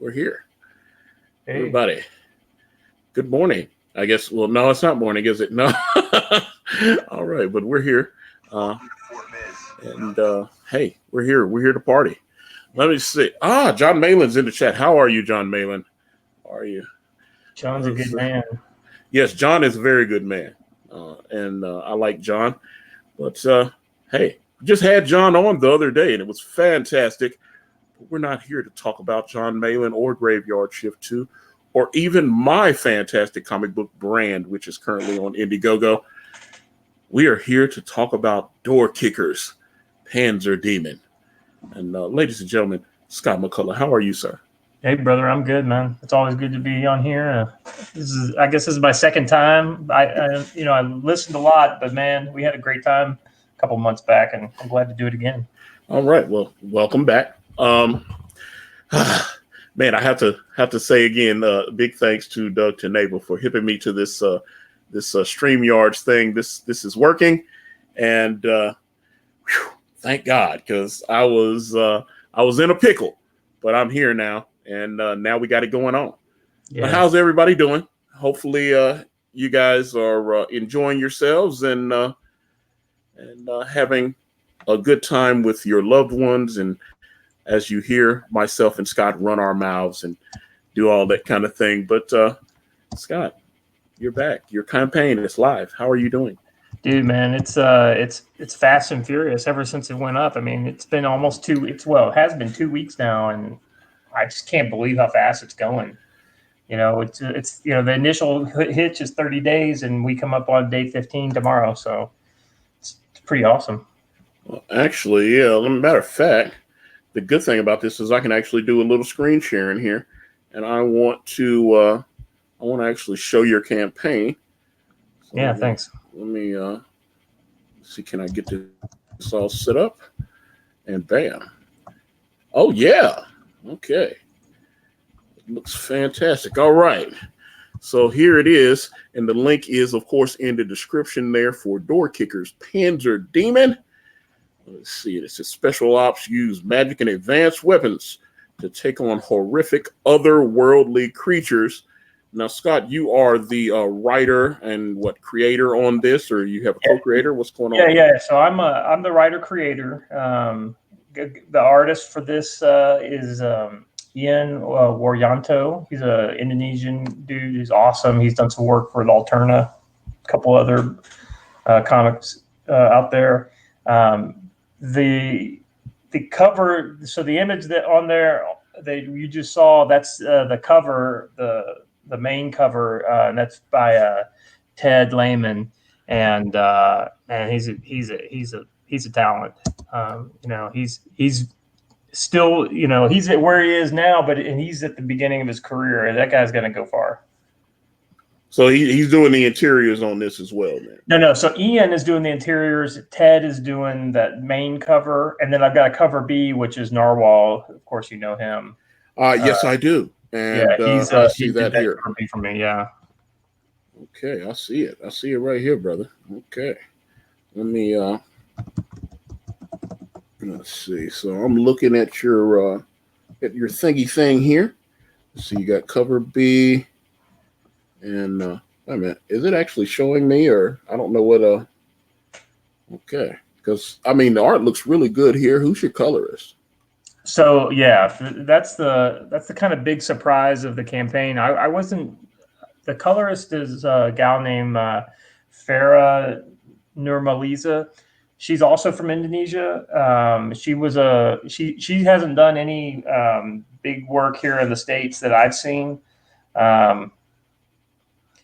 We're here. Hey. Everybody, good morning. I guess, well, no, it's not morning, is it? No. All right, but we're here. Hey, we're here. We're here to party. Let me see. John Malin's in the chat. How are you, John Malin? How are you? John's a good man. Yes, John is a very good man. And I like John. But, hey, just had John on the other day, and it was fantastic. But we're not here to talk about John Malin or Graveyard Shift 2, or even my fantastic comic book brand, which is currently on Indiegogo. We are here to talk about Doorkickers, Panzer Demon. And ladies and gentlemen, Scott McCullough, how are you, sir? Hey, brother, I'm good, man. It's always good to be on here. I guess this is my second time. I listened a lot, but man, we had a great time a couple months back, and I'm glad to do it again. All right, well, welcome back. Man, I have to say again, big thanks to Doug Tenable for hipping me to this StreamYards thing. This is working, and thank God, because I was in a pickle, but I'm here now, and now we got it going on. Yeah. But how's everybody doing? Hopefully, you guys are enjoying yourselves and having a good time with your loved ones. And as you hear myself and Scott run our mouths and do all that kind of thing. But Scott, you're back. Your campaign is live. How are you doing? Dude, man, it's fast and furious ever since it went up. I mean, it's been almost it has been 2 weeks now, and I just can't believe how fast it's going. You know, it's the initial hitch is 30 days, and we come up on day 15 tomorrow, so it's pretty awesome. Well, actually, yeah. Matter of fact, the good thing about this is I can actually do a little screen sharing here, and I want to actually show your campaign. So yeah, thanks. Let me see. Can I get this all set up? And bam! Oh yeah. Okay. It looks fantastic. All right. So here it is, and the link is, of course, in the description there for Doorkickers Panzer Demon. Let's see, it says special ops use magic and advanced weapons to take on horrific otherworldly creatures. Now, Scott, you are the writer and creator on this, or you have a co-creator? What's going on? Yeah. So I'm the writer creator. The artist for this is Ian Waryanto. He's an Indonesian dude. He's awesome. He's done some work for Alterna, a couple other comics out there. The cover, so the image that on there that you just saw, that's the cover, the main cover, and that's by Ted Lehman, and he's a talent. He's still, he's at where he is now, and he's at the beginning of his career, and that guy's gonna go far. So he's doing the interiors on this as well, man. No. So Ian is doing the interiors. Ted is doing that main cover, and then I've got a cover B, which is Narwhal. Of course, you know him. Yes, I do. And I see that here. Cover B for me, yeah. Okay, I see it. I see it right here, brother. Okay, let me let's see. So I'm looking at your thingy thing here. So you got cover B. And wait a minute, is it actually showing me, or I don't know what? Okay, because I mean the art looks really good here. Who's your colorist? So yeah, that's the kind of big surprise of the campaign. I wasn't. The colorist is a gal named Farah Nurmaliza. She's also from Indonesia. She hasn't done any big work here in the States that I've seen.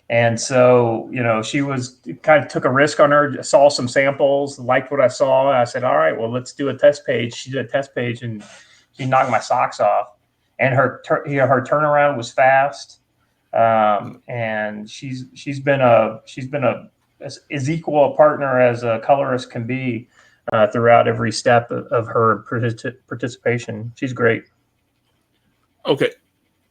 And so, she was kind of took a risk on her, saw some samples, liked what I saw. I said, all right, well, let's do a test page. She did a test page and she knocked my socks off. And her turnaround was fast. And she's been as equal a partner as a colorist can be throughout every step of her participation. She's great. Okay.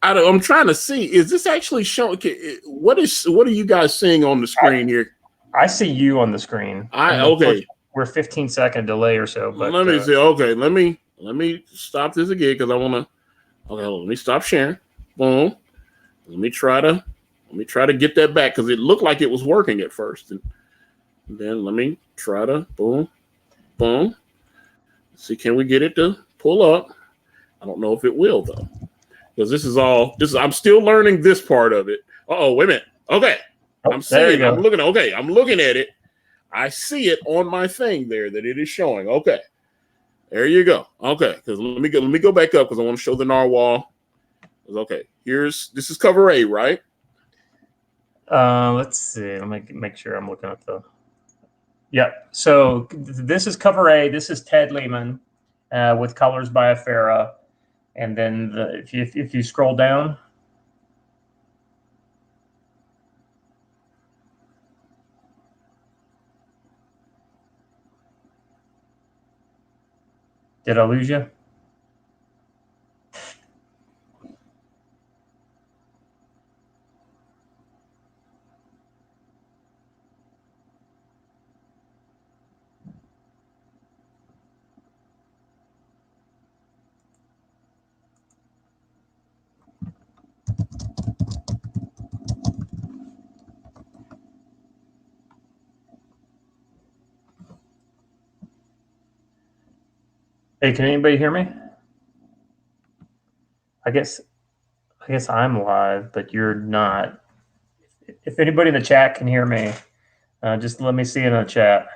I'm trying to see. Is this actually showing? What are you guys seeing on the screen here? I see you on the screen. Okay. We're 15-second delay or so. But let me see. Okay, let me stop this again because I Okay, hold on, let me stop sharing. Boom. Let me try to get that back because it looked like it was working at first. And then let me try to boom, boom. See, can we get it to pull up? I don't know if it will though. Because I'm still learning this part of it. Oh, wait a minute. Okay. I'm looking at it. I see it on my thing there that it is showing. Okay. There you go. Okay. Because let me go back up because I want to show the narwhal. Okay. This is cover A, right? Let's see. Let me make sure I'm looking at the. Yep. So this is cover A. This is Ted Lehman with colors by Afera. And then if you scroll down. Did I lose you? Hey, can anybody hear me? I guess I'm live, but you're not. If anybody in the chat can hear me, just let me see it in the chat.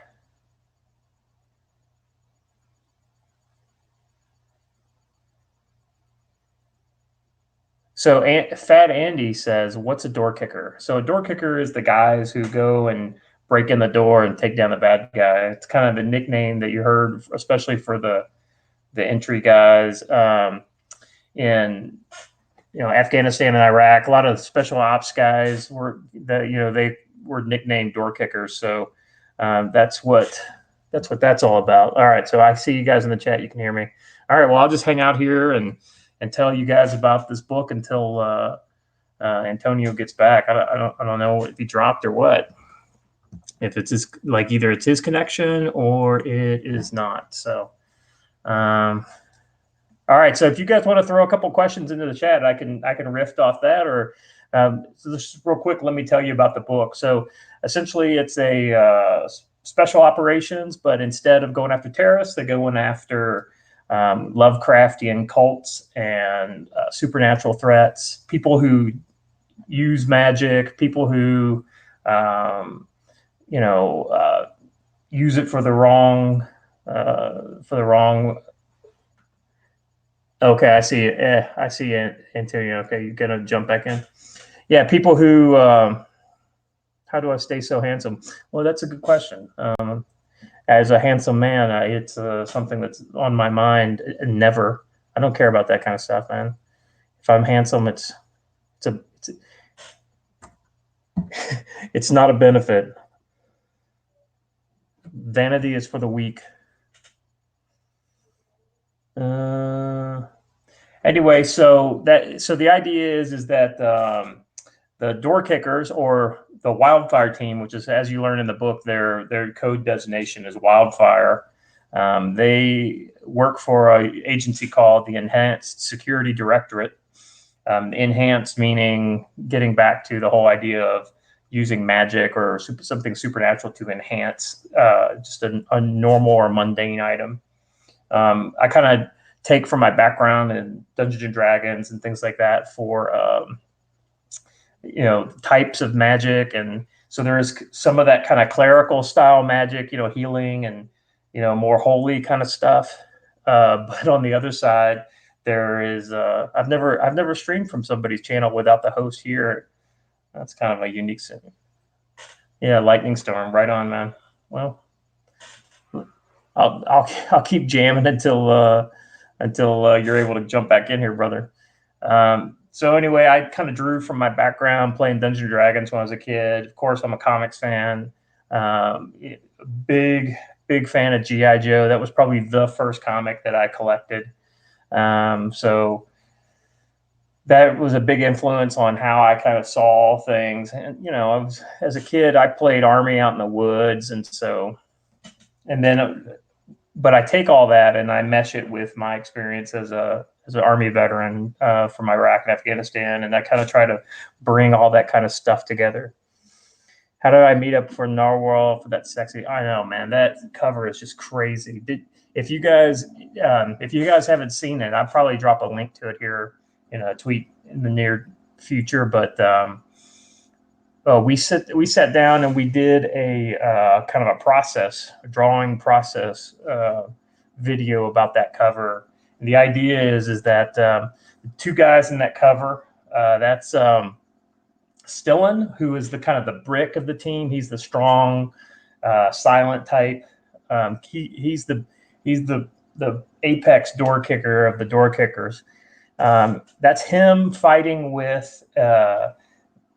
So Fat Andy says, "What's a door kicker?" So a door kicker is the guys who go and break in the door and take down the bad guy. It's kind of the nickname that you heard, especially for the entry guys in Afghanistan and Iraq. A lot of special ops guys they were nicknamed door kickers. So that's what that's all about. All right, so I see you guys in the chat. You can hear me. All right, well, I'll just hang out here and tell you guys about this book until Antonio gets back. I don't know if he dropped or what. If it's either it's his connection or it is not. So, all right. So if you guys want to throw a couple questions into the chat, I can riff off that. Or so just real quick, let me tell you about the book. So essentially, it's a special operations, but instead of going after terrorists, they're going after Lovecraftian cults and supernatural threats, people who use magic, people who use it for the wrong Okay, I see it. I see it, Antonio. Okay, you're gonna jump back in. Yeah, people who. How do I stay so handsome? Well, that's a good question. As a handsome man, it's something that's on my mind. Never. I don't care about that kind of stuff, man. If I'm handsome, it's it's not a benefit. Vanity is for the weak. Anyway, so the idea is that the Doorkickers, or the Wildfire team, which is, as you learn in the book, their code designation is Wildfire. They work for an agency called the Enhanced Security Directorate. Enhanced meaning getting back to the whole idea of using magic or something supernatural to enhance just a normal or mundane item. I kind of take from my background in Dungeons and Dragons and things like that for types of magic, and so there is some of that kind of clerical style magic, healing and more holy kind of stuff. But on the other side, there is I've never streamed from somebody's channel without the host here. That's kind of a unique thing. Yeah, lightning storm, right on, man. Well, I'll keep jamming until you're able to jump back in here, brother. So anyway, I kind of drew from my background playing Dungeons and Dragons when I was a kid. Of course, I'm a comics fan. Big fan of G.I. Joe. That was probably the first comic that I collected. So that was a big influence on how I kind of saw things. And, as a kid, I played Army out in the woods. And then but I take all that and I mesh it with my experience as an Army veteran from Iraq and Afghanistan, and I kind of try to bring all that kind of stuff together. How did I meet up for Narwhal for that sexy? I know, man, that cover is just crazy. If you guys haven't seen it, I'll probably drop a link to it here in a tweet in the near future. But we sat down and we did a kind of a drawing process video about that cover. And the idea is that two guys in that cover, that's Stillen, who is the kind of the brick of the team. He's the strong, silent type. He's the apex door kicker of the Doorkickers. That's him fighting with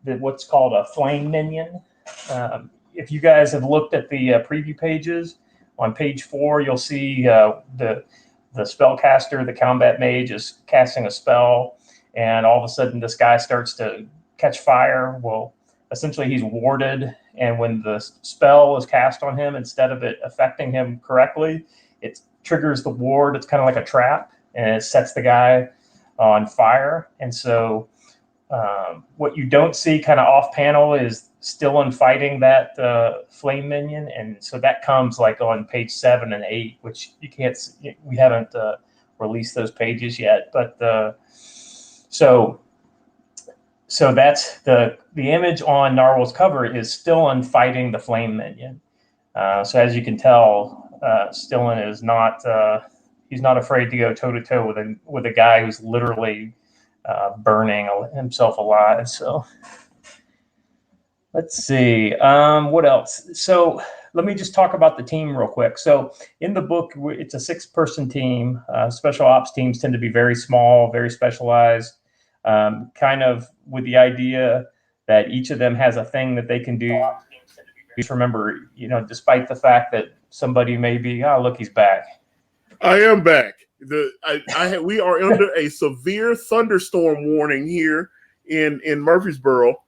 what's called a flame minion. If you guys have looked at the preview pages, on page 4, you'll see the spellcaster, the combat mage, is casting a spell, and all of a sudden this guy starts to catch fire. Well, essentially he's warded, and when the spell is cast on him, instead of it affecting him correctly, it triggers the ward. It's kind of like a trap, and it sets the guy on fire. And so what you don't see kind of off panel is Stillen fighting that flame minion, and so that comes like on page 7 and 8, which you can't see. We haven't released those pages yet, but so that's the image on Narwhal's cover is Stillen fighting the flame minion. So as you can tell, Stillen is not he's not afraid to go toe to toe with a guy who's literally burning himself alive. So let's see what else. So let me just talk about the team real quick. So in the book, it's a 6-person team. Special ops teams tend to be very small, very specialized. Kind of with the idea that each of them has a thing that they can do. Just remember, despite the fact that somebody may be, oh, look, he's back. I am back. We are under a severe thunderstorm warning here in Murfreesboro.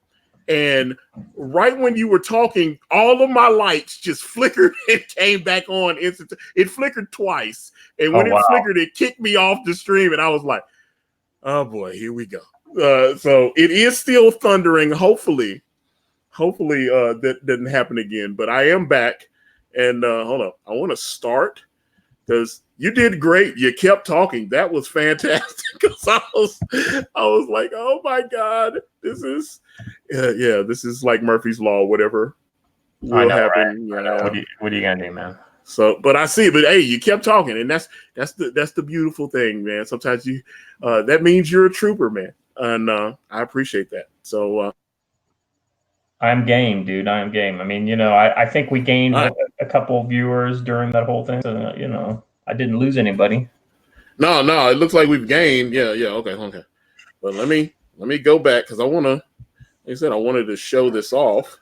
And right when you were talking, all of my lights just flickered and came back on instantly. It flickered twice. And when it flickered, it kicked me off the stream. And I was like, oh boy, here we go. So it is still thundering. Hopefully that doesn't happen again. But I am back. And hold on, I want to start because you did great. You kept talking. That was fantastic. Because I was like, oh my God, this is this is like Murphy's Law. Whatever will happen. Right? What are you gonna do, man? So, but hey, you kept talking, and that's the beautiful thing, man. Sometimes you that means you're a trooper, man, and I appreciate that. So I'm game, dude. I am game. I mean, I think we gained a couple of viewers during that whole thing. So, I didn't lose anybody. No, it looks like we've gained. Yeah, okay. But let me go back because I wanted to show this off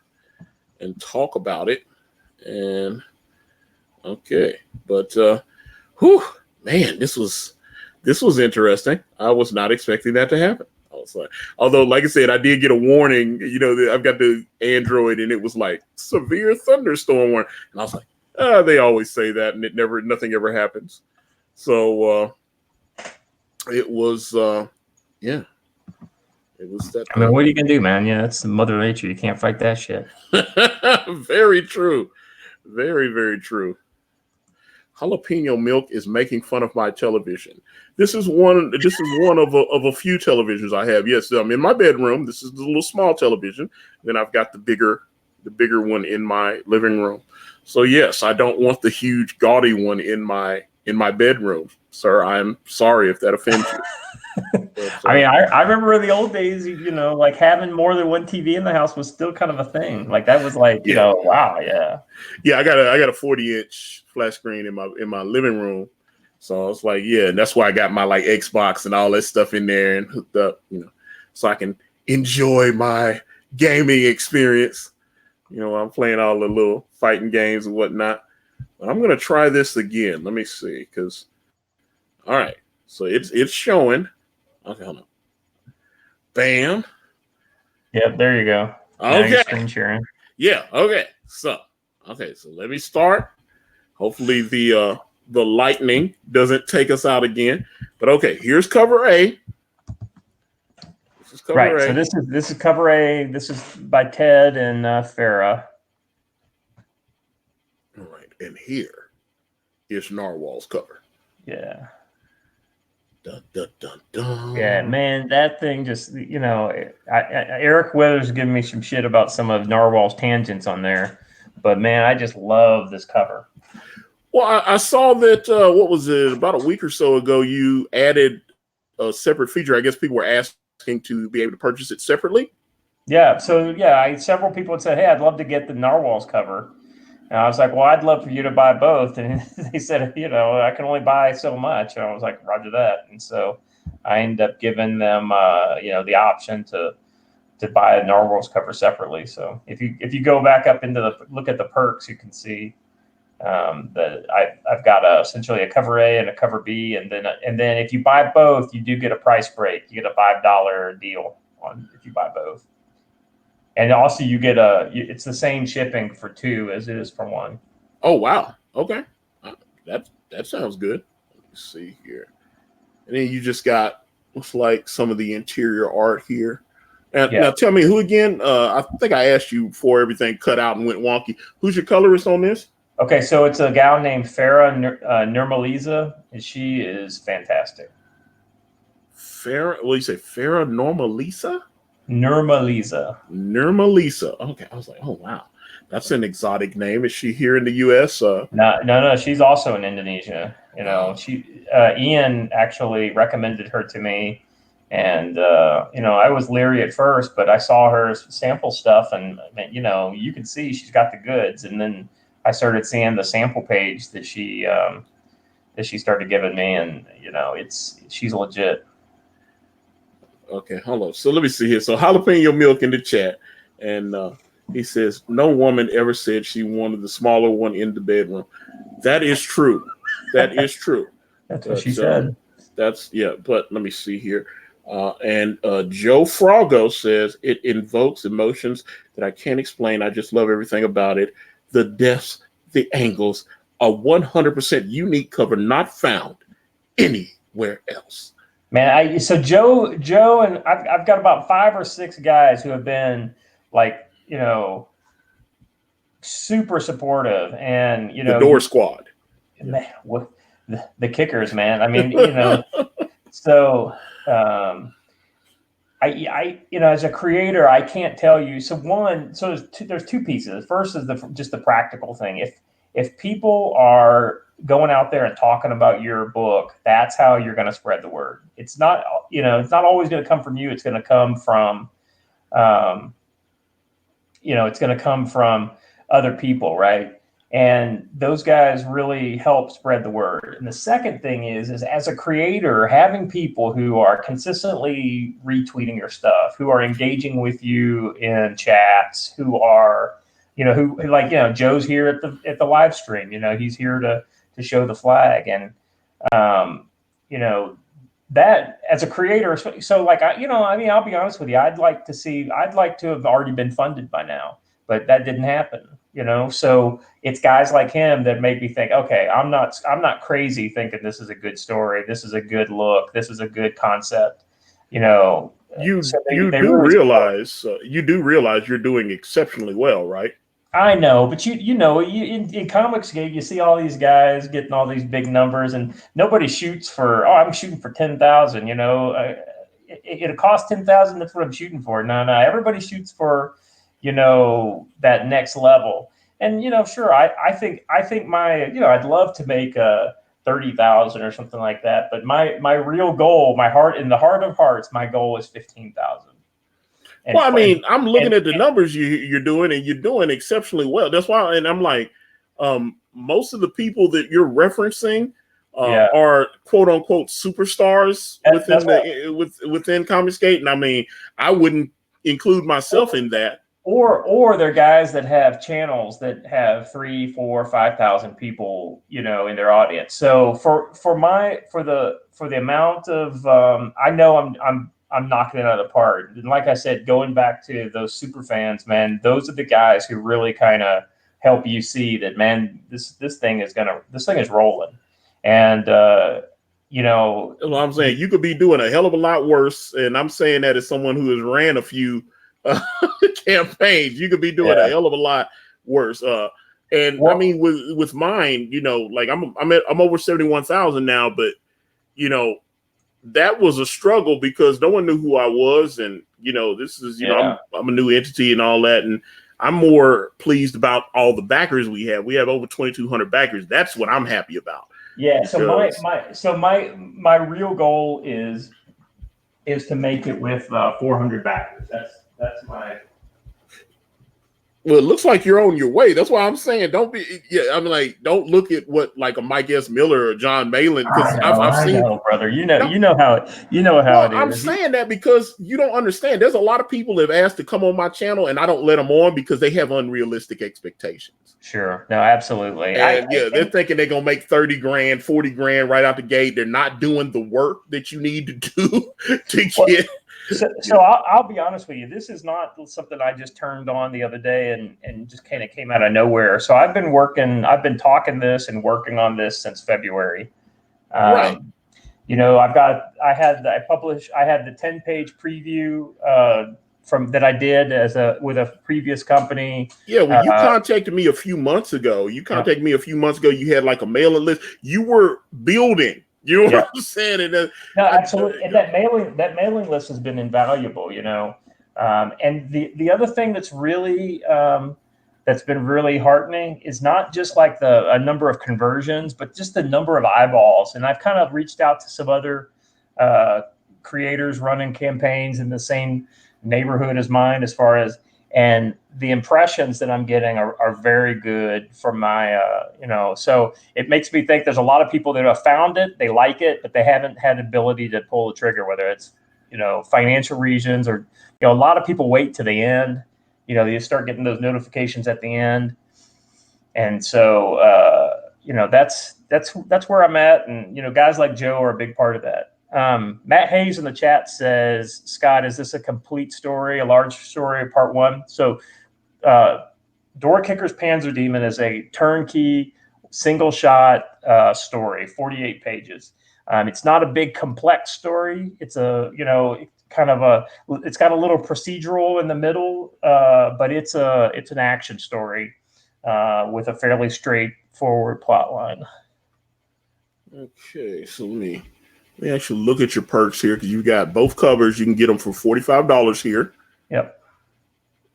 and talk about it, and. Okay, but man, this was interesting. I was not expecting that to happen. I was like, although, like I said, I did get a warning. I've got the Android, and it was like severe thunderstorm warning, and I was like, they always say that, and nothing ever happens. So it was, it was that. I mean, what are you gonna do, man? It's Mother Nature. You can't fight that shit. Very true. Very, very true. Jalapeno Milk is making fun of my television. This is one of a few televisions I have. Yes, I'm in my bedroom. This is the little small television. Then I've got the bigger one in my living room. So yes, I don't want the huge gaudy one in my bedroom, sir. I'm sorry if that offends you. But, I mean, I remember in the old days, like having more than one TV in the house was still kind of a thing. Like that was like, wow, yeah. Yeah, I got a 40-inch flat screen in my living room. So it's like, yeah, and that's why I got my like Xbox and all that stuff in there and hooked up, so I can enjoy my gaming experience. I'm playing all the little fighting games and whatnot. But I'm gonna try this again. Let me see, because all right, so it's showing. Okay, hold on. Bam. Yep, there you go. Okay. Screen sharing. Yeah. Okay. So let me start. Hopefully the the lightning doesn't take us out again. But okay, here's cover A. This is cover Right. A. So this is cover A. This is by Ted and Farah. All right, and here is Narwhal's cover. Yeah. Dun, dun, dun, dun. Yeah, man, that thing just, Eric Weathers giving me some shit about some of Narwhal's tangents on there, but man, I just love this cover. Well, I saw that, what was it, about a week or so ago, you added a separate feature. I guess people were asking to be able to purchase it separately. Yeah, so yeah, several people had said, hey, I'd love to get the Narwhal's cover. And I was like, well, I'd love for you to buy both. And they said, I can only buy so much. And I was like, roger that. And so I ended up giving them, the option to buy a Narwhal's cover separately. So if you go back up into look at the perks, you can see that I've got essentially a cover A and a cover B. And then if you buy both, you do get a price break. You get a $5 deal if you buy both. And also you get it's the same shipping for 2 as it is for 1. Oh, wow. Okay. That sounds good. Let me see here. And then you just got, looks like some of the interior art here. Now tell me who again? I think I asked you before everything cut out and went wonky. Who's your colorist on this? Okay, so it's a gal named Farah Nurmaliza, and she is fantastic. Farah, what do you say? Farah Nurmaliza? Nurmaliza. Okay, I was like, oh wow, that's an exotic name. Is she here in the U.S.? No. She's also in Indonesia. Ian actually recommended her to me, and I was leery at first, but I saw her sample stuff, and you can see she's got the goods. And then I started seeing the sample page that she started giving me, and she's legit. Okay, hold on. So let me see here. So Jalapeno Milk in the chat, and he says no woman ever said she wanted the smaller one in the bedroom. That is true. That is true. That's what she said. But let me see here. And Joe Frago says it invokes emotions that I can't explain. I just love everything about it. The depths, the angles, a 100% unique cover not found anywhere else. Man, so Joe, and I've got about 5 or 6 guys who have been like, super supportive, and the Door Squad, man, what the kickers, man. I mean, so I as a creator, I can't tell you. So there's 2 pieces. First is just the practical thing. If people are going out there and talking about your book, that's how you're going to spread the word. It's not always going to come from you. It's going to come from, it's going to come from other people, right? And those guys really help spread the word. And the second thing is as a creator, having people who are consistently retweeting your stuff, who are engaging with you in chats, who are, Joe's here at the live stream. He's here to show the flag, and that as a creator. So I'll be honest with you. I'd like to have already been funded by now, but that didn't happen. So it's guys like him that make me think, okay, I'm not crazy thinking this is a good story. This is a good look. This is a good concept. You do realize you're doing exceptionally well, right? I know, but in comics, you see all these guys getting all these big numbers, and nobody shoots for, I'm shooting for 10,000. It costs 10,000. That's what I'm shooting for. No, everybody shoots for, that next level. And sure, I think my, I'd love to make 30,000 or something like that. But my real goal, in the heart of hearts, my goal is 15,000. Well, I mean, I'm looking at the numbers you're doing, and you're doing exceptionally well. That's why, and I'm like, most of the people that you're referencing are quote unquote superstars within Comicsgate, and I mean, I wouldn't include myself in that. Or they're guys that have channels that have 3, 4, 5,000 people, in their audience. So for the amount of, I know I'm knocking it out of the park. And like I said, going back to those super fans, man, those are the guys who really kind of help you see that, man, this thing is rolling. And you know, That's what I'm saying. You could be doing a hell of a lot worse, and I'm saying that as someone who has ran a few campaigns. You could be doing a hell of a lot worse. And I mean, with mine, you know, like I'm over 71,000 now, but you know, that was a struggle because no one knew who I was, and you know, this is know, I'm a new entity and all that, and I'm more pleased about all the backers we have. We have over 2,200 backers. That's what I'm happy about. Yeah. So my real goal is to make it with 400 backers. That's my. Well, it looks like you're on your way. That's why I'm saying don't be. Yeah, I'm like, don't look at what like a Mike S. Miller or John Malin because I've seen, brother. You know how it is. I'm saying that because you don't understand. There's a lot of people that have asked to come on my channel, and I don't let them on because they have unrealistic expectations. Sure, no, absolutely. And they're thinking they're gonna make 30 grand, 40 grand right out the gate. They're not doing the work that you need to do to get. So I'll be honest with you. This is not something I just turned on the other day and just kind of came out of nowhere. So I've been talking this and working on this since February. Right. You know, I had the 10-page preview from that I did with a previous company. Yeah, when you contacted me a few months ago, you had like a mailing list. You were building. You know what I'm saying? And no, absolutely. And that mailing list has been invaluable, you know. And the other thing that's really that's been really heartening is not just like a number of conversions, but just the number of eyeballs. And I've kind of reached out to some other creators running campaigns in the same neighborhood as mine, and the impressions that I'm getting are very good from my, so it makes me think there's a lot of people that have found it, they like it, but they haven't had the ability to pull the trigger, whether it's, financial reasons or, a lot of people wait to the end, you start getting those notifications at the end. And so, that's where I'm at. And, guys like Joe are a big part of that. Matt Hayes in the chat says, Scott, is this a complete story, a large story, part one? So Doorkickers Panzer Demon is a turnkey, single shot story, 48 pages. It's not a big complex story. It's it's got a little procedural in the middle, but it's an action story with a fairly straightforward plot line. Okay, so let me actually look at your perks here because you got both covers. You can get them for $45 here. Yep.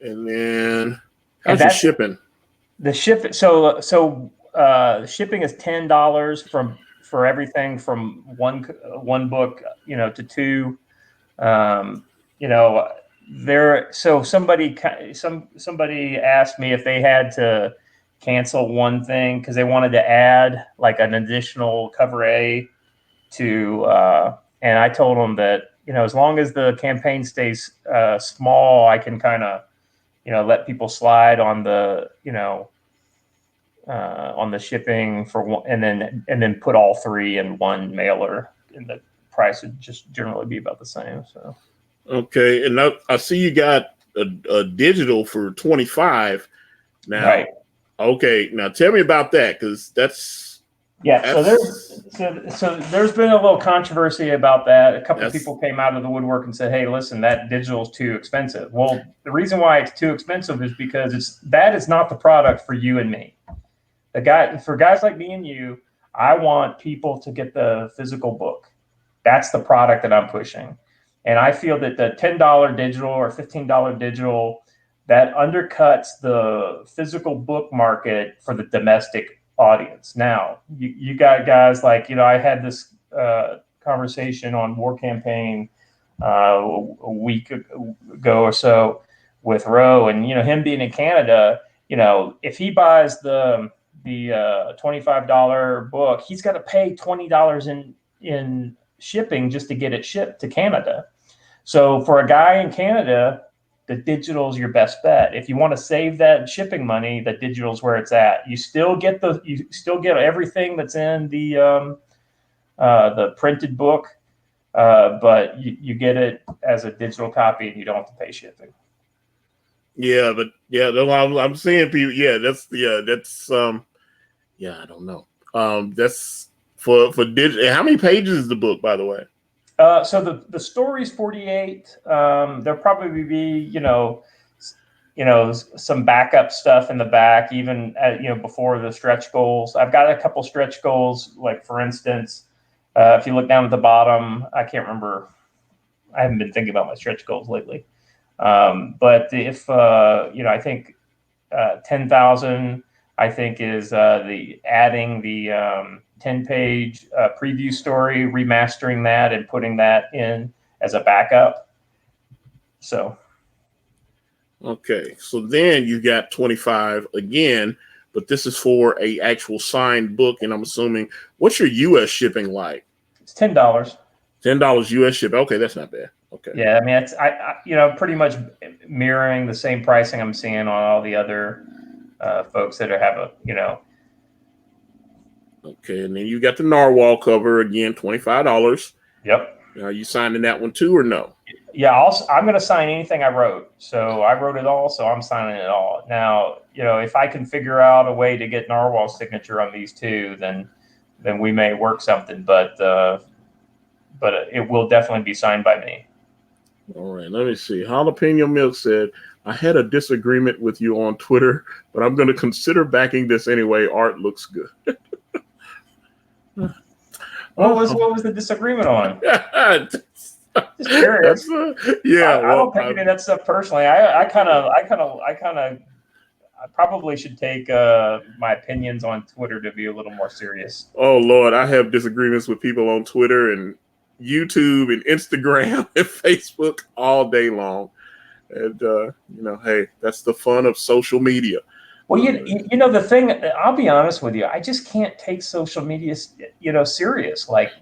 And then how's your shipping? The shipping. So shipping is $10 for everything from one book, to two. So somebody asked me if they had to cancel one thing because they wanted to add like an additional cover A to, and I told them that, as long as the campaign stays small, I can kind of, let people slide on the, on the shipping for one, and then put all three in one mailer, and the price would just generally be about the same. So. Okay. And now I see you got a digital for 25 now. Right. Okay. Now tell me about that. Cause that's, so there's been a little controversy about that. A couple of people came out of the woodwork and said, "Hey, listen, that digital is too expensive." Well, the reason why it's too expensive is because that is not the product for you and me. For guys like me and you, I want people to get the physical book. That's the product that I'm pushing, and I feel that the $10 digital or $15 digital that undercuts the physical book market for the domestic audience. Now, you got guys like, I had this conversation on War Campaign a week ago or so with Roe, and him being in Canada, if he buys the $25 book, he's got to pay $20 in shipping just to get it shipped to Canada. So for a guy in Canada, the digital is your best bet. If you want to save that shipping money, the digital is where it's at. You still get everything that's in the printed book, but you get it as a digital copy, and you don't have to pay shipping. Yeah, but I'm seeing people. I don't know. That's for digital. How many pages is the book, by the way? So the story's 48. There'll probably be, some backup stuff in the back, even before the stretch goals. I've got a couple stretch goals, like for instance, if you look down at the bottom, I can't remember. I haven't been thinking about my stretch goals lately. But if I think 10,000, I think is the adding the 10-page preview story, remastering that, and putting that in as a backup. So. Okay, so then you got 25 again, but this is for a actual signed book, and I'm assuming, what's your U.S. shipping like? It's $10. $10 U.S. ship. Okay, that's not bad. Okay. Yeah, I mean, it's pretty much mirroring the same pricing I'm seeing on all the other folks that have Okay, and then you got the narwhal cover again, $25. Yep. Are you signing that one too, or no? Yeah, I'm going to sign anything I wrote. So I wrote it all, so I'm signing it all. Now, if I can figure out a way to get Narwhal's signature on these two, then we may work something. But it will definitely be signed by me. All right, let me see. Jalapeno Milk said, I had a disagreement with you on Twitter, but I'm going to consider backing this anyway. Art looks good. What was the disagreement on? Just curious. Yeah, I don't take any of that stuff personally. I probably should take my opinions on Twitter to be a little more serious. Oh Lord, I have disagreements with people on Twitter and YouTube and Instagram and Facebook all day long. And hey, that's the fun of social media. Well, the thing, I'll be honest with you, I just can't take social media, serious, like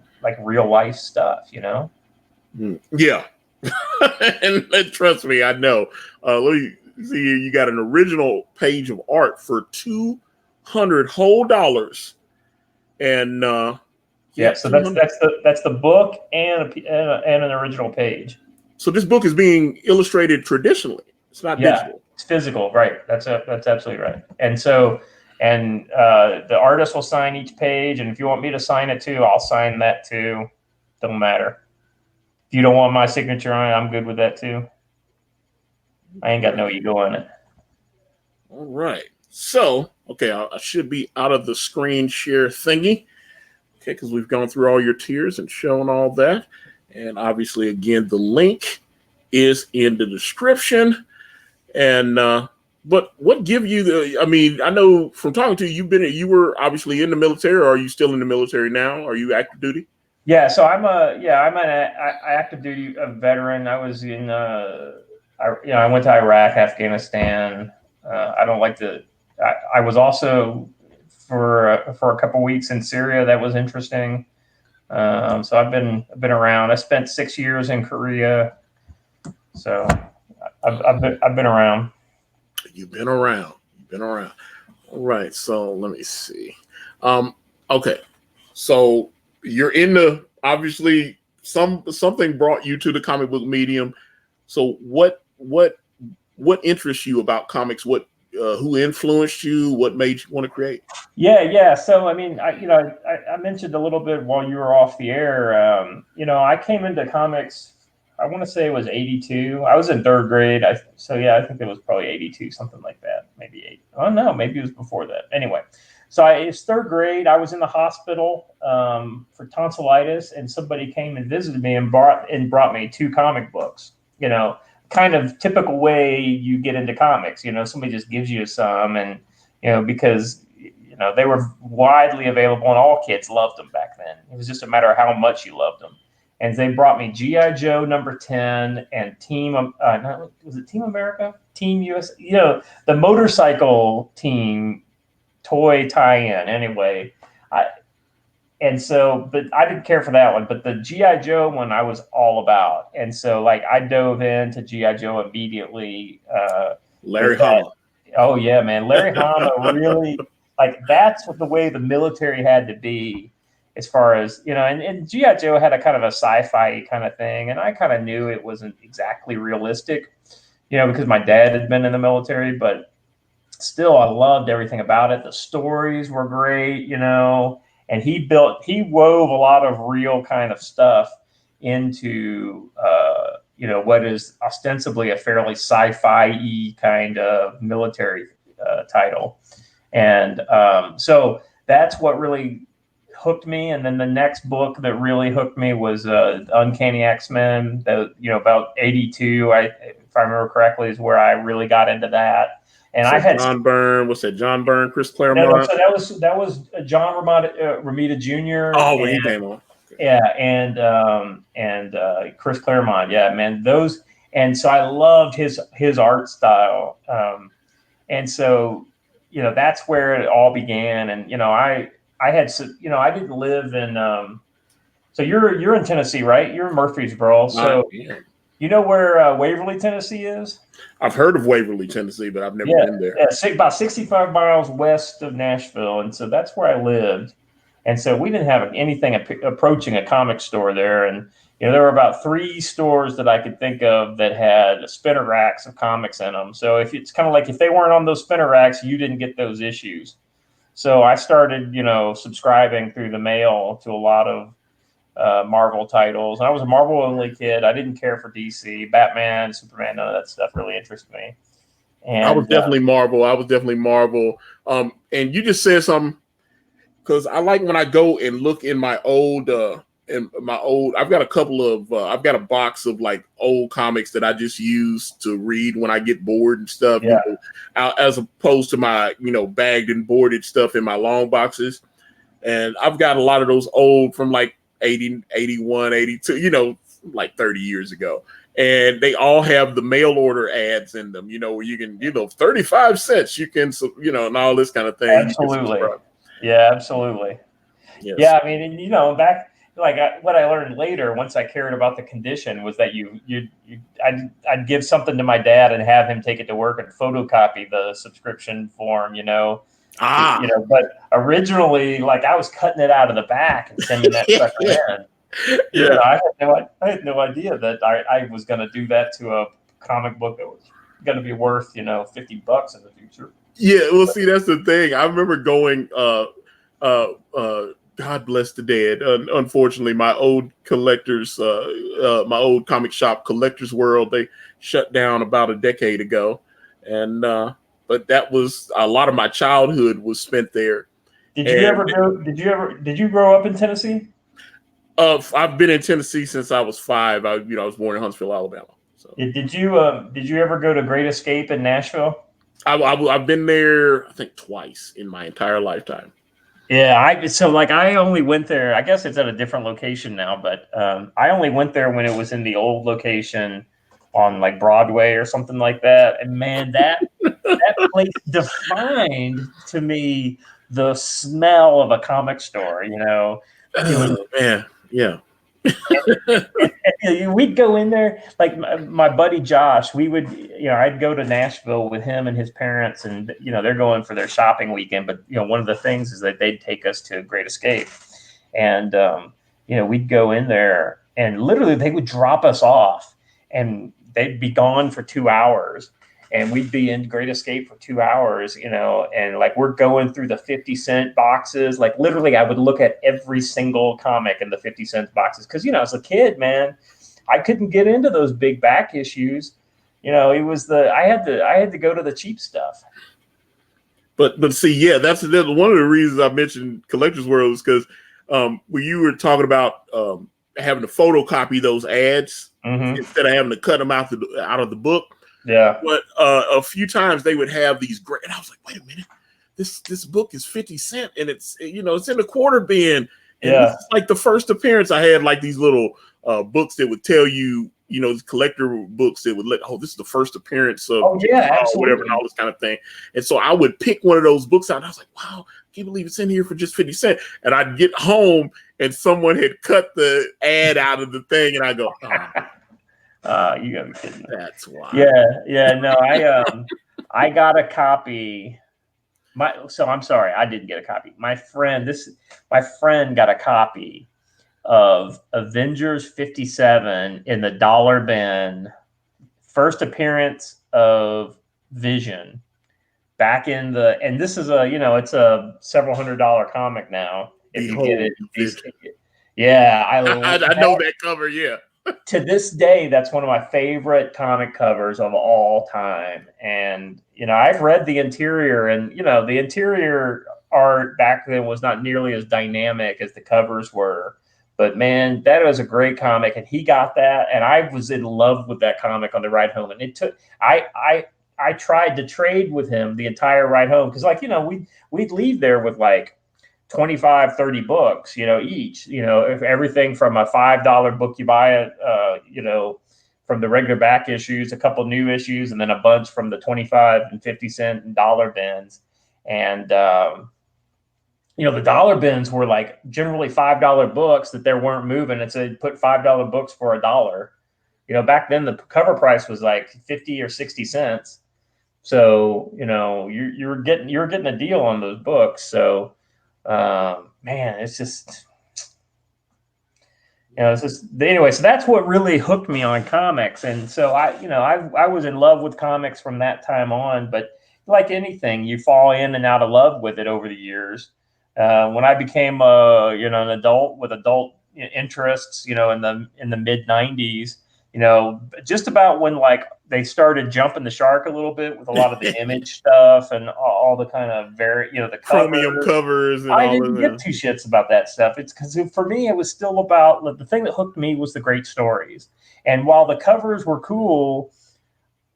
real life stuff, Yeah. And trust me, I know. Let me see here. You got an original page of art for $200 whole dollars. And yeah, so that's the book and an original page. So this book is being illustrated traditionally. It's not digital. It's physical, right? That's absolutely right. And so, the artist will sign each page, and if you want me to sign it too, I'll sign that too. Don't matter. If you don't want my signature on it, I'm good with that too. I ain't got no ego on it. All right. So, okay, I should be out of the screen share thingy. Okay, because we've gone through all your tiers and shown all that. And obviously, again, the link is in the description. And but what give you I know from talking to you, you were obviously in the military, or are you still in the military now? Are you active duty? Yeah, so I'm an active duty veteran. I was in I went to Iraq, Afghanistan. I don't like to. I was also for a couple weeks in Syria. That was interesting. So I've been around. I spent 6 years in Korea. So I've been around. You've been around. All right. So let me see. Okay. So you're obviously something brought you to the comic book medium. So what interests you about comics? Who influenced you? What made you want to create? Yeah. So I mentioned a little bit while you were off the air. I came into comics. I want to say it was 82. I was in third grade. I think it was probably 82, something like that. Maybe 8. Oh no, maybe it was before that. Anyway. So it's third grade. I was in the hospital for tonsillitis, and somebody came and visited me and brought me 2 comic books. Kind of typical way you get into comics. Somebody just gives you some, and because they were widely available, and all kids loved them back then. It was just a matter of how much you loved them. And they brought me G.I. Joe number 10 and Team. Was it Team America? Team US? The motorcycle team toy tie-in anyway. But I didn't care for that one, but the G.I. Joe one I was all about. And so I dove into G.I. Joe immediately. Larry Hama. Oh yeah, man. Larry Hama really, that's the way the military had to be, as far as, and G.I. Joe had a kind of a sci-fi kind of thing. And I kind of knew it wasn't exactly realistic, because my dad had been in the military, but still I loved everything about it. The stories were great, and he wove a lot of real kind of stuff into what is ostensibly a fairly sci-fi-y kind of military title. And so that's what really hooked me. And then the next book that really hooked me was Uncanny X-Men, about 82, if I remember correctly, is where I really got into that. And so I had John Byrne. What's that? John Byrne, Chris Claremont. No, so that was John Romita Jr. Oh, when he came on. Yeah, and Chris Claremont. Yeah, man, those. And so I loved his art style. And so, that's where it all began. And I didn't live in. So you're in Tennessee, right? You're in Murfreesboro. So you know where Waverly, Tennessee is? I've heard of Waverly, Tennessee, but I've never been there. Yeah, about 65 miles west of Nashville, and so that's where I lived. And so we didn't have anything approaching a comic store there. And there were about 3 stores that I could think of that had spinner racks of comics in them. So it's kind of like if they weren't on those spinner racks, you didn't get those issues. So I started, subscribing through the mail to a lot of Marvel titles. I was a Marvel only kid. I didn't care for DC, Batman, Superman. None of that stuff really interested me. And I was definitely Marvel. And you just said something, because I like when I go and look in my old, I've got a couple of, I've got a box of like old comics that I just use to read when I get bored and stuff. Yeah. As opposed to my, bagged and boarded stuff in my long boxes. And I've got a lot of those old from like 80, 81, 82, like 30 years ago. And they all have the mail order ads in them, where you can, 35 cents, you can, and all this kind of thing. Absolutely. Yeah, absolutely. Yes. Yeah, I mean, and, back, what I learned later, once I cared about the condition, was that I'd give something to my dad and have him take it to work and photocopy the subscription form, but originally, I was cutting it out of the back and sending that sucker in. Yeah, I had no idea that I was going to do that to a comic book that was going to be worth, $50 in the future. Yeah, well, see, that's the thing. I remember going, God bless the dead. Unfortunately, my old collectors, my old comic shop, Collectors World, they shut down about a decade ago, and but that was a lot of my childhood was spent there. Did you grow up in Tennessee? I've been in Tennessee since I was 5. I was born in Huntsville, Alabama. So did you ever go to Great Escape in Nashville? I've been there, I think, twice in my entire lifetime. Yeah, I only went there. I guess it's at a different location now, but I only went there when it was in the old location on like Broadway or something like that. And man, that place defined to me the smell of a comic store. Man, yeah. And we'd go in there, like my buddy Josh. We would, I'd go to Nashville with him and his parents, and they're going for their shopping weekend. But one of the things is that they'd take us to Great Escape, and we'd go in there, and literally they would drop us off, and they'd be gone for 2 hours. And we'd be in Great Escape for 2 hours, and we're going through the 50-cent boxes. Like literally, I would look at every single comic in the 50-cent boxes because, as a kid, man, I couldn't get into those big back issues. It was I had to go to the cheap stuff. But see, yeah, that's one of the reasons I mentioned Collectors World is because when you were talking about having to photocopy those ads instead of having to cut them out of the book. Yeah, but a few times they would have these great, and I was like, wait a minute, this book is 50 cents, and it's it's in the quarter bin. And this is like the first appearance. I had like these little books that would tell you, collector books that would this is the first appearance of whatever and all this kind of thing. And so I would pick one of those books out, and I was like, wow, I can't believe it's in here for just 50 cents. And I'd get home, and someone had cut the ad out of the thing, and I go, you gotta be kidding me. That's why. Yeah. No, I got a copy. I'm sorry, I didn't get a copy. My friend got a copy of Avengers 57 in the dollar bin. First appearance of Vision back in and this is it's a several $100 comic now. if you get Behold it. the These, vision. yeah, I know that cover. Yeah. to this day, that's one of my favorite comic covers of all time. And, I've read the interior, and, the interior art back then was not nearly as dynamic as the covers were. But man, that was a great comic, and he got that, and I was in love with that comic on the ride home. And it took I tried to trade with him the entire ride home because, we'd leave there with like 25, 30 books, each, if everything from a $5 book you buy it, from the regular back issues, a couple new issues, and then a bunch from the 25 and 50 cent and dollar bins. And, the dollar bins were like generally $5 books that there weren't moving. And so they'd put $5 books for $1. Back then the cover price was like 50 or 60 cents. So, you're getting a deal on those books. So, man, it's just, anyway, so that's what really hooked me on comics. And so I was in love with comics from that time on, but like anything, you fall in and out of love with it over the years. When I became an adult with adult interests, in the mid 90s, just about when like they started jumping the shark a little bit with a lot of the image stuff and all the kind of the chromium covers and I all didn't of give that. two shits about that stuff. It's because for me, it was still about the thing that hooked me was the great stories. And while the covers were cool,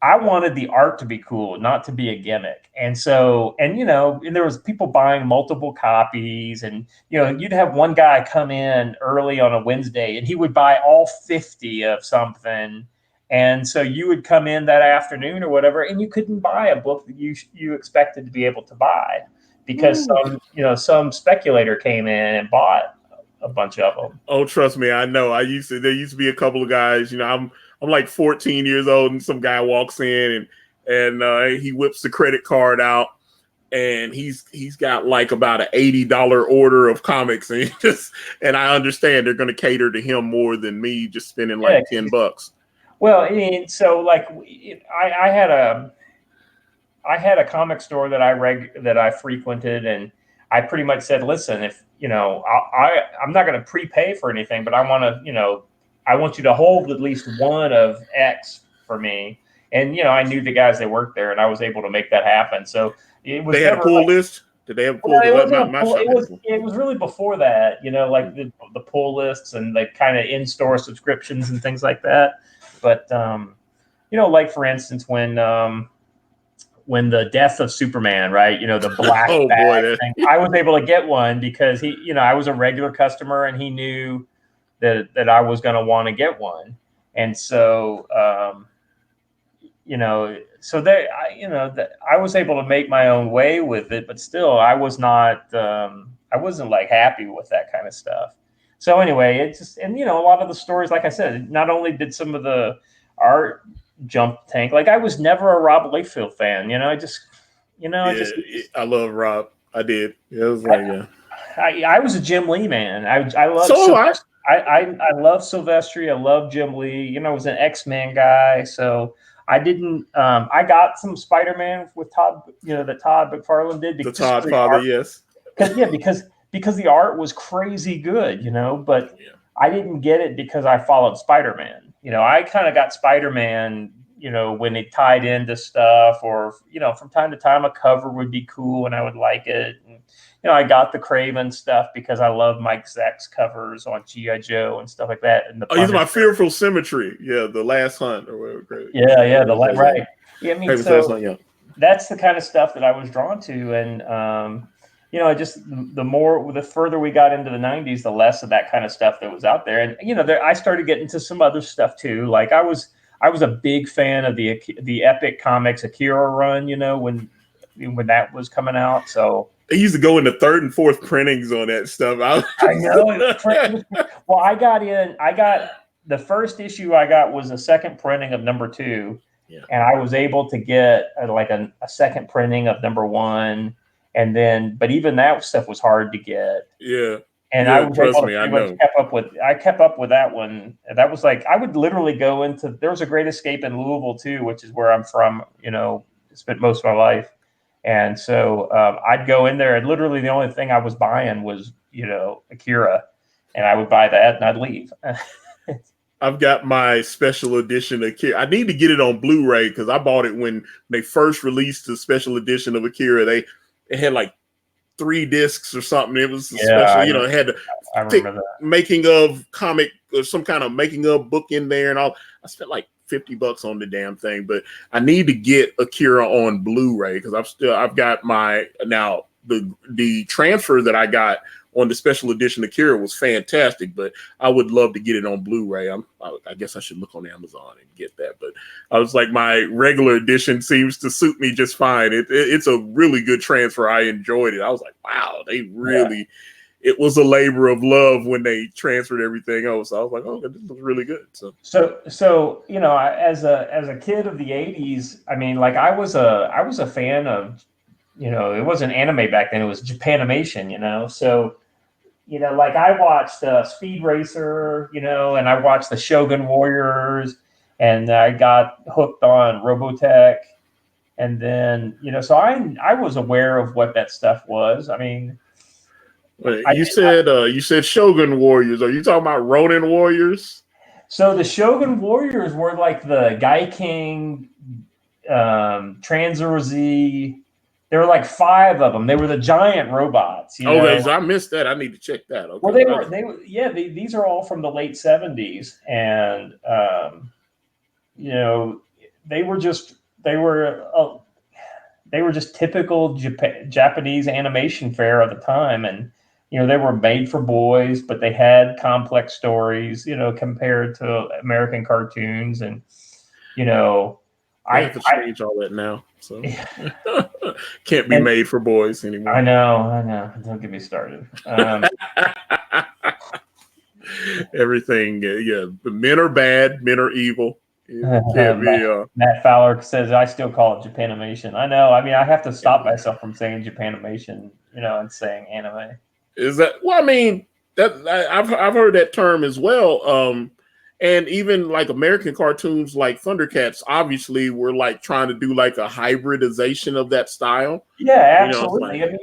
I wanted the art to be cool, not to be a gimmick. And so, and there was people buying multiple copies, and you'd have one guy come in early on a Wednesday, and he would buy all 50 of something. And so you would come in that afternoon or whatever, and you couldn't buy a book that you expected to be able to buy because some speculator came in and bought a bunch of them. Oh, trust me, I know. There used to be a couple of guys. I'm like 14 years old, and some guy walks in and he whips the credit card out, and he's got like about an $80 order of comics, and I understand they're going to cater to him more than me just spending like $10. Well, so like I had a comic store that I frequented, and I pretty much said, listen, if I'm not going to prepay for anything, but I want to, I want you to hold at least one of X for me. And I knew the guys that worked there, and I was able to make that happen. So it was. They had a pull list. Did they have a pull list? It was really before that, like the pull lists and the kind of in-store subscriptions and things like that. But like for instance, when the death of Superman, right? The black bag thing. I was able to get one because I was a regular customer, and he knew that I was going to want to get one. And so, so that I was able to make my own way with it, but still I was not, I wasn't like happy with that kind of stuff. So anyway, it just, and a lot of the stories, like I said, not only did some of the art jump tank, like I was never a Rob Liefeld fan, I love Rob. I did. It was like, I was a Jim Lee man. I love I love Silvestri. I love Jim Lee. I was an X-Men guy, so I didn't. I got some Spider-Man with Todd. That Todd McFarlane did. The Todd father, yes. Because the art was crazy good, But I didn't get it because I followed Spider-Man. I kind of got Spider-Man. When it tied into stuff, or from time to time a cover would be cool and I would like it. And, I got the Craven stuff because I love Mike Zeck's covers on G.I. Joe and stuff like that. And he's my Fearful Symmetry. Yeah, The Last Hunt or whatever. Right. Yeah, I mean, so that's the kind of stuff that I was drawn to. And, just the further we got into the 90s, the less of that kind of stuff that was out there. And, I started getting into some other stuff too. Like I was a big fan of the Epic Comics Akira run, when that was coming out. So they used to go into third and fourth printings on that stuff. I know. Well, I got the first issue I got was a second printing of number 2. Yeah. And I was able to get a second printing of number 1. And then, but even that stuff was hard to get. Yeah. And I was able to pretty much kept up with that one. And that was like, I would literally go into, there was a Great Escape in Louisville too, which is where I'm from, spent most of my life. And so I'd go in there, and literally the only thing I was buying was, Akira, and I would buy that and I'd leave. I've got my special edition Akira. I need to get it on Blu-ray because I bought it when they first released the special edition of Akira. It had like 3 discs or something. It was special, it had I remember that making of comic or some kind of making of book in there and all. I spent like $50 on the damn thing, but I need to get Akira on Blu-ray because I've got my now the transfer that I got on the special edition Akira was fantastic, but I would love to get it on Blu-ray. I guess I should look on Amazon and get that. But I was like, my regular edition seems to suit me just fine. It's a really good transfer. I enjoyed it. I was like, wow, they really, it was a labor of love when they transferred everything else. So I was like, oh, this looks really good. So as a kid of the '80s, I mean, like I was a fan of, it wasn't anime back then. It was Japanimation, so. Like I watched Speed Racer, and I watched the Shogun Warriors, and I got hooked on Robotech, and then so I was aware of what that stuff was. I mean, you said Shogun Warriors. Are you talking about Ronin Warriors? So the Shogun Warriors were like the King, Transer Z. There were like 5 of them. They were the giant robots. Okay, so I missed that. I need to check that. Okay. Well, these are all from the late 70s, and they were just typical Japanese animation fare of the time, and they were made for boys, but they had complex stories, compared to American cartoons, and I have to change all that now, so can't be made for boys anymore. I know. Don't get me started. Everything, men are bad, men are evil. Matt Fowler says I still call it Japanimation. I know. I mean, I have to stop myself from saying Japanimation, and saying anime. Is that? Well, I mean, I've heard that term as well. And even like American cartoons like Thundercats, obviously, were like trying to do like a hybridization of that style. Yeah, absolutely. I mean,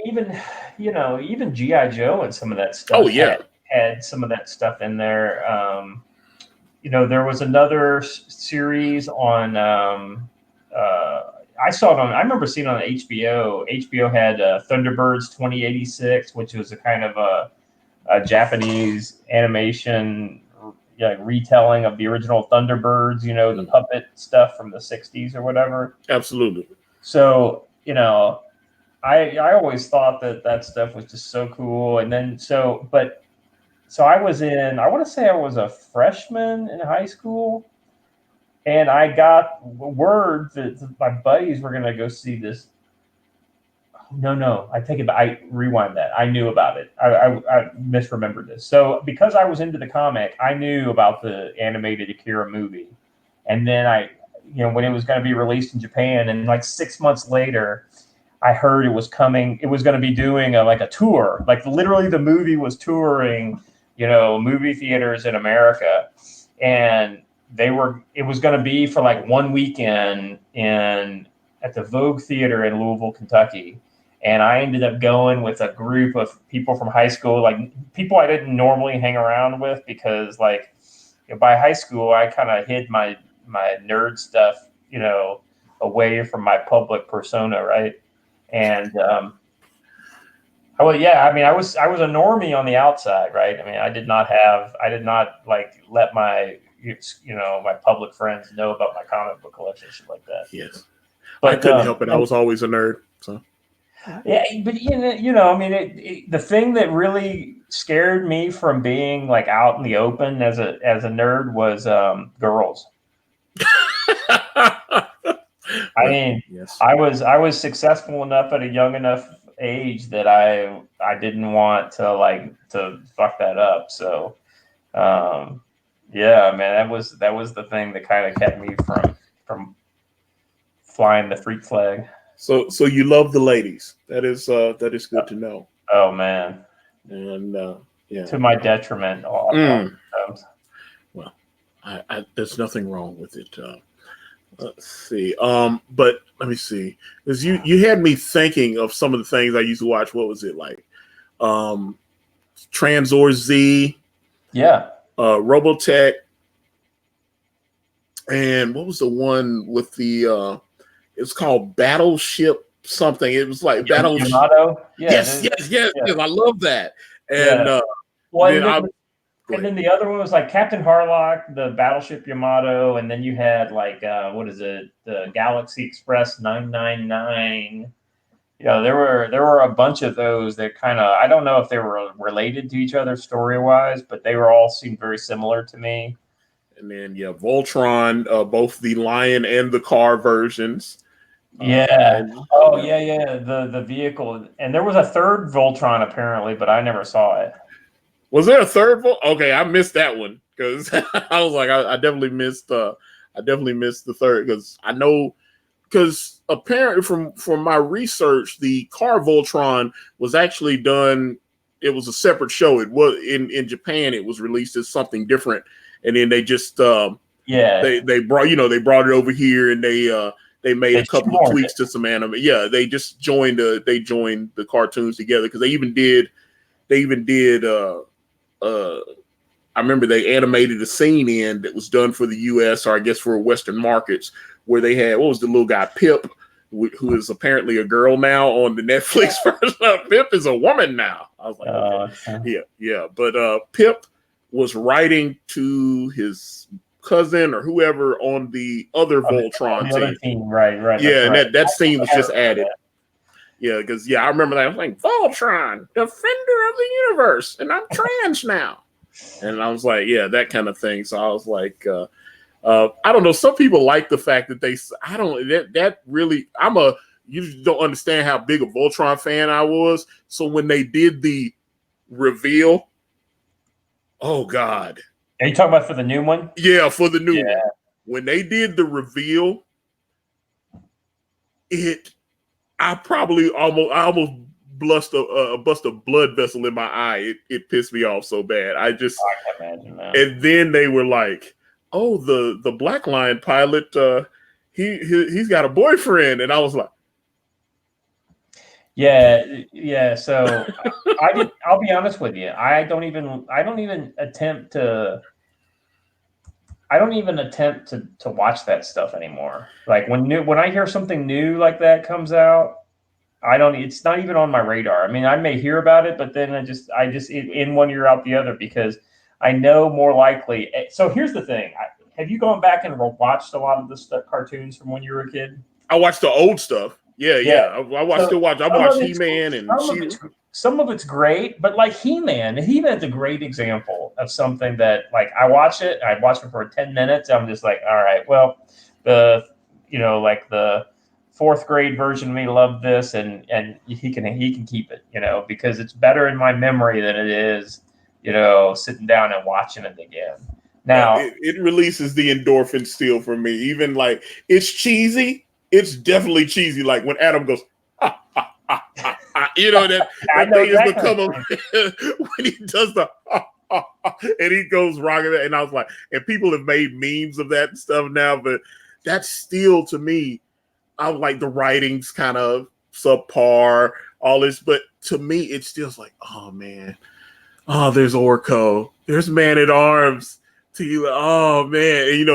even G.I. Joe and some of that stuff. Oh yeah, had some of that stuff in there. There was another series on. I saw it on. I remember seeing it on HBO. HBO had Thunderbirds 2086, which was a kind of a Japanese animation. Retelling of the original Thunderbirds, the puppet stuff from the 60s or whatever. Absolutely. So, I always thought that stuff was just so cool. And then, so I was I want to say I was a freshman in high school, and I got word that my buddies were going to go see this. No, I take it back. I rewind that. I knew about it. I misremembered this. So because I was into the comic, I knew about the animated Akira movie. And then when it was going to be released in Japan, and like 6 months later, I heard it was coming. It was going to be doing a tour. Like literally the movie was touring, movie theaters in America. And it was going to be for like 1 weekend at the Vogue Theater in Louisville, Kentucky. And I ended up going with a group of people from high school, like people I didn't normally hang around with because, like, by high school, I kind of hid my nerd stuff, away from my public persona, right? And I was a normie on the outside, right? I mean, I did not like let my my public friends know about my comic book collection, shit like that. Yes, but I couldn't help it. I was always a nerd, so. Yeah, but I mean, the thing that really scared me from being like out in the open as a nerd was girls. I mean, yes. I was successful enough at a young enough age that I didn't want to fuck that up. So, yeah, man, that was the thing that kind of kept me from flying the freak flag. So you love the ladies. That is good to know. Oh man, and yeah, to my detriment. Well, there's nothing wrong with it. Let's see. But let me see. Because you had me thinking of some of the things I used to watch. What was it like? Tranzor Z, Yeah. Robotech, and what was the one with the? It's called Battleship something. It was like Battleship. Yamato. Yeah. Yes, yes, yes, Yeah. yes. I love that. And Yeah. Well, then I. and then the other one was like Captain Harlock, the Battleship Yamato, and then you had like what is it, the Galaxy Express 999. There were a bunch of those that kind of, I don't know if they were related to each other story wise, but they were all seemed very similar to me. And then Voltron, both the Lion and the car versions. Yeah. The vehicle, and there was a third Voltron apparently, but I never saw it. Was there a third one? Okay, I missed that one because I was like, I definitely missed. I definitely missed the third because I know because apparently from my research, the car Voltron was actually done. It was a separate show. It was in Japan. It was released as something different, and then they just they brought it over here and they made a couple of tweaks to some anime. Yeah, they just joined the cartoons together because they even did. I remember they animated a scene in that was done for the U.S. or I guess for Western markets where they had, what was the little guy, Pip, who is apparently a girl now on the Netflix version. Pip is a woman now. I was like, okay. Yeah. But Pip was writing to his cousin or whoever on the other Voltron team. Right. Yeah, and that scene was just added. Yeah, because I remember that. I was like, Voltron, defender of the universe, and I'm trans now. And I was like, yeah, that kind of thing. So I was like, I don't know. Some people like the fact that you don't understand how big a Voltron fan I was. So when they did the reveal, oh God. Are you talking about for the new one? Yeah, for the new one. When they did the reveal, I almost bust a blood vessel in my eye. It pissed me off so bad. I can imagine that. And then they were like, "Oh, the Black Lion pilot, he's got a boyfriend," and I was like, "Yeah." So I'll be honest with you. I don't even attempt to watch that stuff anymore. Like when I hear something new like that comes out, it's not even on my radar. I mean, I may hear about it, but then I just in one ear out the other because I know more likely. So here's the thing. Have you gone back and watched a lot of the cartoons from when you were a kid? I watched the old stuff. Yeah. I watched He-Man and some of it's great, but like He-Man's a great example of something that like I watch it for 10 minutes. I'm just like, all right, well, the fourth grade version of me loved this, and he can keep it, because it's better in my memory than it is, sitting down and watching it again. Now it releases the endorphin still for me. Even like it's cheesy. It's definitely cheesy. Like when Adam goes, ha, ha, ha, ha, ha. That thing is the when he does the and he goes rocking it. And I was like, and people have made memes of that and stuff now, but that's still to me, I was like the writing's kind of subpar, all this, but to me, it's still like, oh man, oh, there's Orko, there's Man at Arms. To you, oh man, and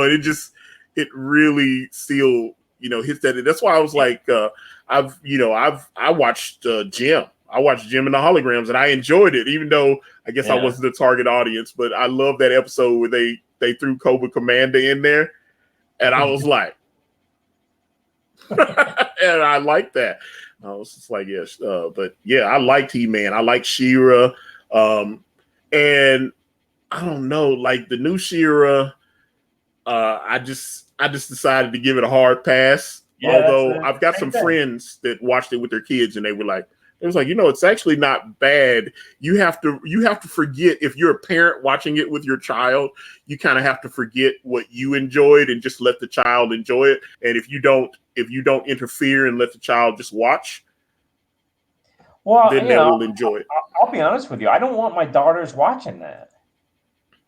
it really still hits that. That's why I was like, I watched Jim. I watched Jim and the Holograms, and I enjoyed it, even though I guess I wasn't the target audience. But I love that episode where they threw Cobra Commander in there, and I was like, and I liked that. I was just like, yes, but yeah, I liked He-Man. I liked She-Ra, and I don't know, like the new She-Ra. I just decided to give it a hard pass. Yeah, although I've got some friends that watched it with their kids, and they was like, it's actually not bad. You have to forget, if you're a parent watching it with your child, you kind of have to forget what you enjoyed and just let the child enjoy it. And if you don't interfere and let the child just watch, then they will enjoy it. I'll be honest with you. I don't want my daughters watching that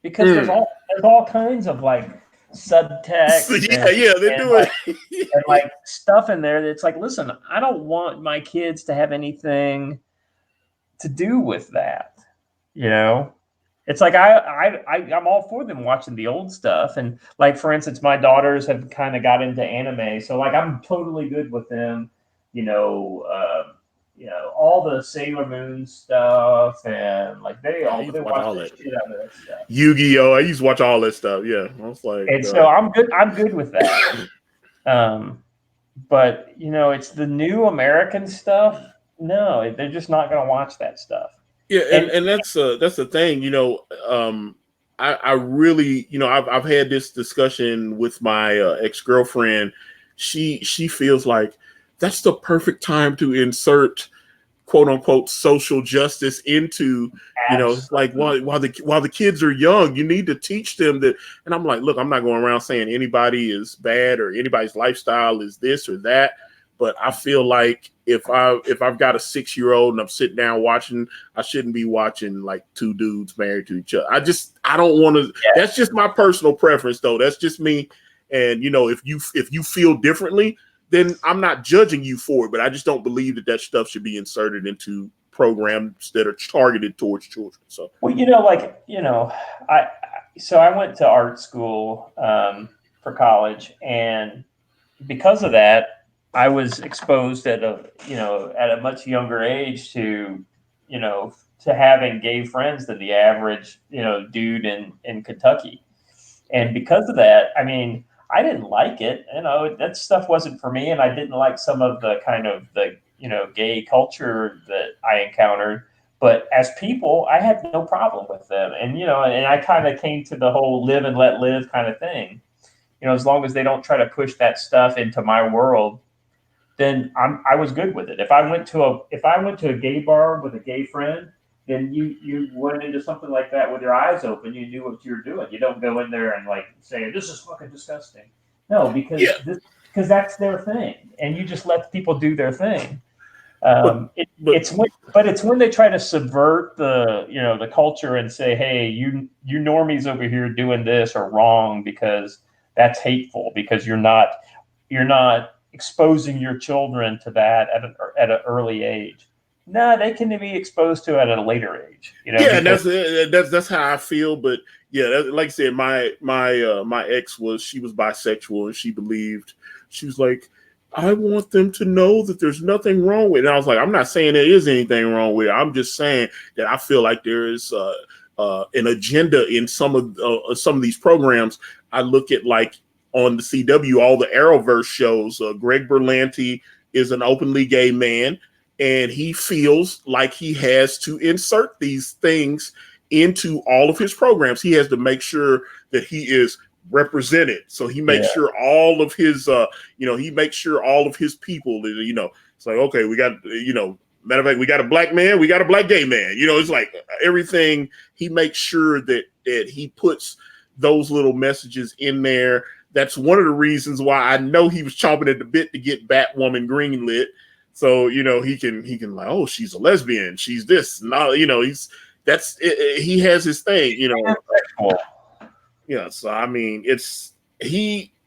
because there's all kinds of like subtext They're doing and like stuff in there that's like, listen, I don't want my kids to have anything to do with that. You know, it's like I'm all for them watching the old stuff, and like for instance, my daughters have kind of got into anime, so like I'm totally good with them. You know, all the Sailor Moon stuff, and like they watch watch all the that. shit out of that stuff. Yu-Gi-Oh! I used to watch all that stuff. Yeah, I was like, And so I'm good. I'm good with that. But it's the new American stuff. No, they're just not going to watch that stuff. Yeah, and that's the thing. I really, I've had this discussion with my ex-girlfriend. She feels like that's the perfect time to insert quote unquote social justice into, like while the kids are young, you need to teach them that. And I'm like, look, I'm not going around saying anybody is bad or anybody's lifestyle is this or that. But I feel like if I've got a 6-year-old and I'm sitting down watching, I shouldn't be watching like two dudes married to each other. I don't want to. Yeah. That's just my personal preference, though. That's just me. And if you feel differently, then I'm not judging you for it. But I just don't believe that stuff should be inserted into programs that are targeted towards children. So I went to art school for college, and because of that, I was exposed at a much younger age to having gay friends than the average dude in Kentucky. And because of that, I mean, I didn't like it. That stuff wasn't for me, and I didn't like some of the kind of the gay culture that I encountered. But as people, I had no problem with them, and I kind of came to the whole live and let live kind of thing. As long as they don't try to push that stuff into my world, then I was good with it. If I went to a gay bar with a gay friend, then you went into something like that with your eyes open. You knew what you were doing. You don't go in there and like say, "This is fucking disgusting." No, because that's their thing, and you just let people do their thing. It's when they try to subvert the culture and say, "Hey, you normies over here doing this are wrong because that's hateful because you're not exposing your children to that at an early age." No, they can be exposed to it at a later age. Yeah, that's how I feel. But yeah, like I said, my ex she was bisexual, and she was like, I want them to know that there's nothing wrong with it. And I was like, I'm not saying there is anything wrong with it. I'm just saying that I feel like there is an agenda in some of these programs. I look at like on the CW, all the Arrowverse shows. Greg Berlanti is an openly gay man, and he feels like he has to insert these things into all of his programs. He has to make sure that he is represented. So he makes sure all of his, he makes sure all of his people, it's like, okay, we got, matter of fact, we got a black man, we got a black gay man. It's like everything. He makes sure that he puts those little messages in there. That's one of the reasons why I know he was chomping at the bit to get Batwoman greenlit. So, he can like, oh, she's a lesbian. She's this. No, he has his thing, Yeah. So, I mean, it's if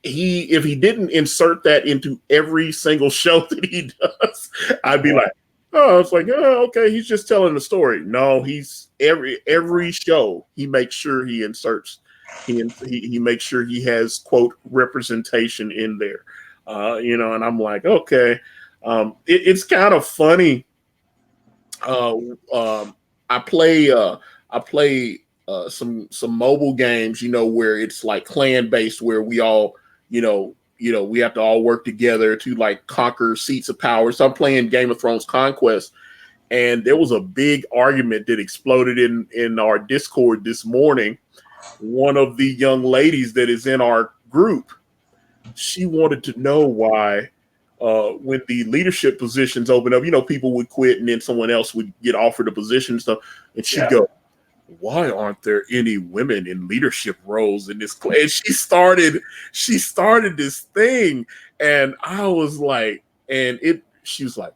he didn't insert that into every single show that he does, I'd be like, oh, it's like, oh, okay, he's just telling the story. No, he's every show he makes sure he inserts. He makes sure he has quote representation in there, and I'm like, okay, it's kind of funny. I play some mobile games, where it's like clan based, where we all, we have to all work together to like conquer seats of power. So I'm playing Game of Thrones Conquest, and there was a big argument that exploded in our Discord this morning. One of the young ladies that is in our group, she wanted to know why when the leadership positions open up, people would quit and then someone else would get offered a position and stuff. And she'd go, why aren't there any women in leadership roles in this class? And she started this thing. And I was like, she was like,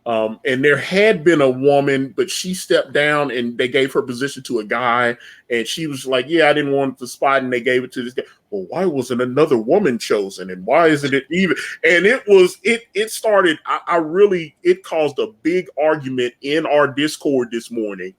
And there had been a woman, but she stepped down and they gave her position to a guy. And she was like, yeah, I didn't want the spot. And they gave it to this guy. Well, why wasn't another woman chosen? And why isn't it even? And it started, it caused a big argument in our Discord this morning.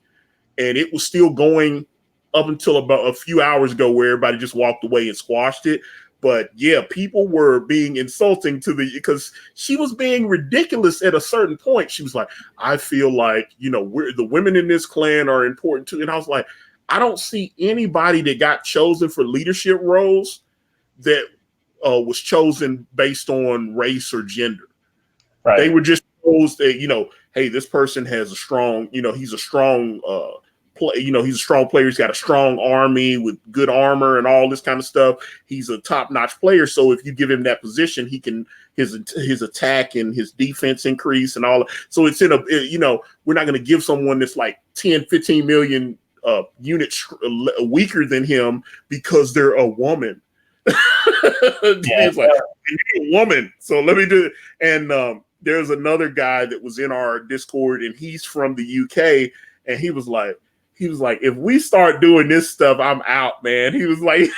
And it was still going up until about a few hours ago where everybody just walked away and squashed it. But yeah, people were being insulting because she was being ridiculous at a certain point. She was like, I feel like, the women in this clan are important too. And I was like, I don't see anybody that got chosen for leadership roles that was chosen based on race or gender. Right. They were just chose that, hey, this person has a strong, he's a strong he's a strong player. He's got a strong army with good armor and all this kind of stuff. He's a top-notch player. So if you give him that position, he can his attack and his defense increase and all. So it's we're not going to give someone that's like 10, 15 million units weaker than him because they're a woman. It's like, you're a woman. So let me do it. And there's another guy that was in our Discord and he's from the UK and he was like, if we start doing this stuff, I'm out, man. He was like,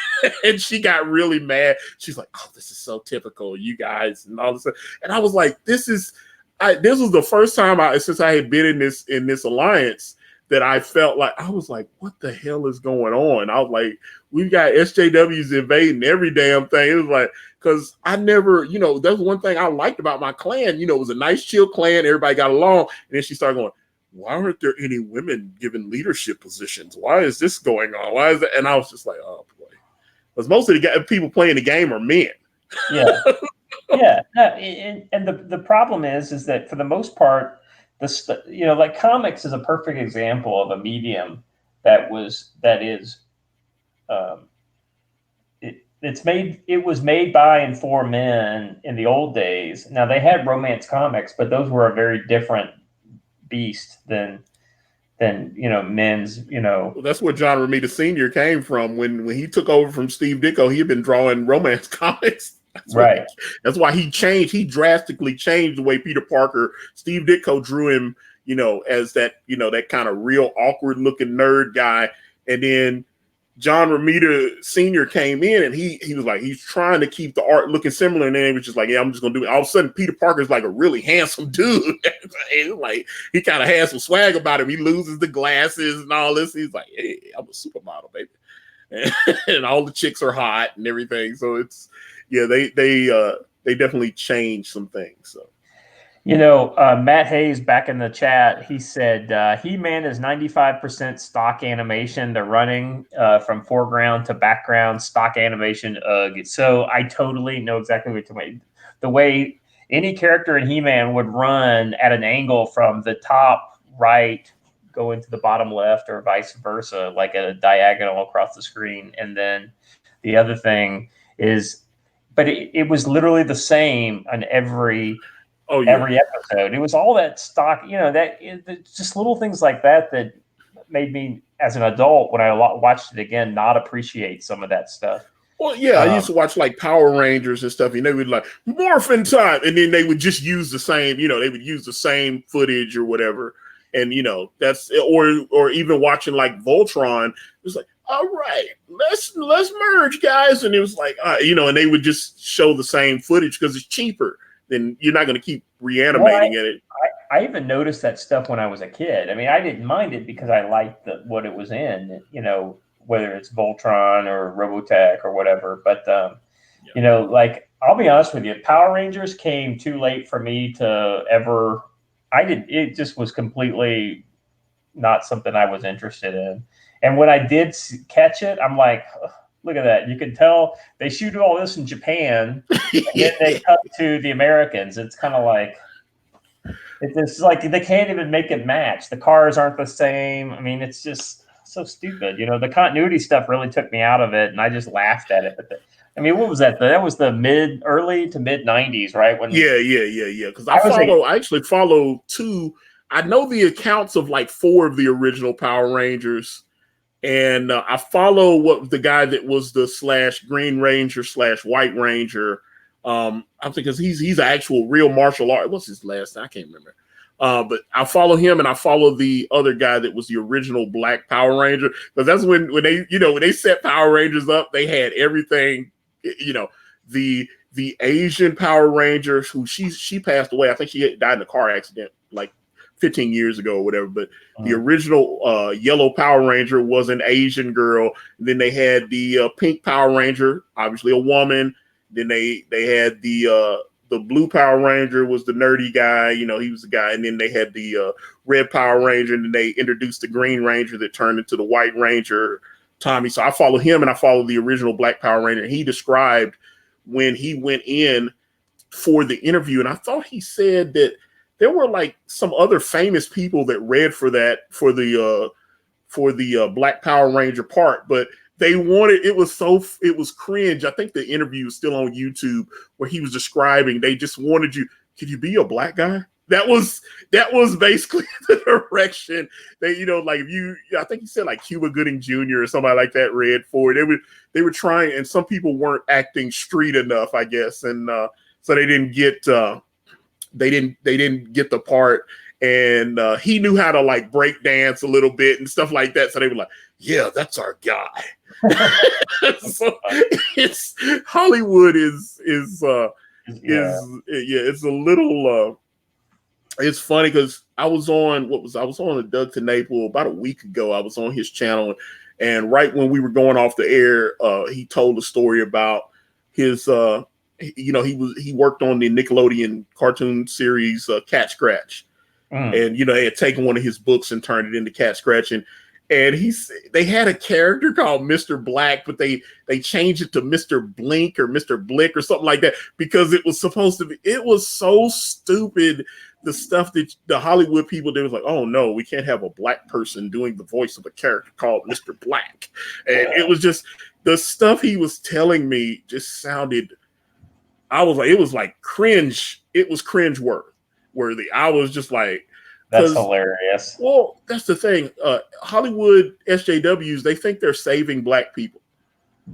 and she got really mad. She's like, oh, this is so typical, you guys, and all this stuff. And I was like, this was the first time since I had been in this alliance that I felt like, I was like, what the hell is going on? I was like, we've got SJWs invading every damn thing. It was like, because I never, that's one thing I liked about my clan. It was a nice, chill clan. Everybody got along. And then she started going, why aren't there any women given leadership positions? Why is this going on? Why is that? And I was just like, oh boy, because most of the people playing the game are men. Yeah, yeah. And the problem is that for the most part, like comics is a perfect example of a medium it was made by and for men in the old days. Now they had romance comics, but those were a very different beast than men's. Well, that's where John Romita Sr. came from when he took over from Steve Ditko. He had been drawing romance comics. That's why he changed. He drastically changed the way Peter Parker. Steve Ditko drew him, as that that kind of real awkward looking nerd guy, and then John Romita Sr. came in and he was like, he's trying to keep the art looking similar. And then he was just like, yeah, I'm just going to do it. All of a sudden, Peter Parker's like a really handsome dude. Like, he kind of has some swag about him. He loses the glasses and all this. He's like, hey, I'm a supermodel, baby. And all the chicks are hot and everything. So it's, yeah, they definitely changed some things. So. Matt Hayes back in the chat, he said He-Man is 95% stock animation. They're running from foreground to background stock animation. So I totally know exactly what you're talking about. The way any character in He-Man would run at an angle from the top right going to the bottom left or vice versa, like at a diagonal across the screen. And then the other thing is, but it was literally the same on every episode. It was all that stock, just little things like that made me, as an adult, when I watched it again, not appreciate some of that stuff. Well, yeah, I used to watch like Power Rangers and stuff, and they would like morphin' time, and then they would just use the same, they would use the same footage or whatever, and that's or even watching like Voltron, it was like, all right, let's merge, guys, and it was like, and they would just show the same footage because it's cheaper. Then you're not going to keep reanimating it. I even noticed that stuff when I was a kid. I mean, I didn't mind it because I liked what it was in, whether it's Voltron or Robotech or whatever. But, like, I'll be honest with you, Power Rangers came too late for me to ever – it just was completely not something I was interested in. And when I did catch it, I'm like – look at that. You can tell they shoot all this in Japan and then they cut to the Americans. It's kind of like, it's like they can't even make it match. The cars aren't the same. I mean, it's just so stupid. The continuity stuff really took me out of it and I just laughed at it. But what was that? That was the early to mid 90s, right? Yeah. Because I actually follow two. I know the accounts of like 4 of the original Power Rangers. And I follow what the guy that was the /Green Ranger /White Ranger. I think because he's an actual real martial art. What's his last name? I can't remember. But I follow him and I follow the other guy that was the original Black Power Ranger, because that's when they, when they set Power Rangers up, they had everything. The Asian Power Ranger, who she passed away. I think she died in a car accident like 15 years ago or whatever. But the original Yellow Power Ranger was an Asian girl. And then they had the Pink Power Ranger, obviously a woman. Then they had the Blue Power Ranger was the nerdy guy, he was the guy. And then they had the Red Power Ranger, and then they introduced the Green Ranger that turned into the White Ranger, Tommy. So I follow him and I follow the original Black Power Ranger. And he described when he went in for the interview, and I thought he said that there were like some other famous people that read for the Black Power Ranger part, but they wanted, it was cringe. I think the interview is still on YouTube where he was describing, they just wanted you, could you be a black guy? That was basically the direction they, like I think he said like Cuba Gooding Jr. or somebody like that read for it. They were trying, and some people weren't acting street enough, I guess. And so they didn't get the part. And he knew how to like break dance a little bit and stuff like that. So they were like, yeah, that's our guy. So it's Hollywood is it's a little it's funny because I was on a Doug TeNapel about a week ago. I was on his channel, and right when we were going off the air, he told a story about his he worked on the Nickelodeon cartoon series Cat Scratch. And they had taken one of his books and turned it into Cat Scratch, and they had a character called Mr. Black, but they changed it to Mr. Blink or Mr. Blick or something like that because it was supposed to be. It was so stupid, the stuff that the Hollywood people did was like, oh no, we can't have a black person doing the voice of a character called Mr. Black, and it was just the stuff he was telling me just sounded. I was like, it was like cringe. It was cringe worthy. I was just like, that's hilarious. Well, that's the thing. Hollywood SJWs, they think they're saving black people.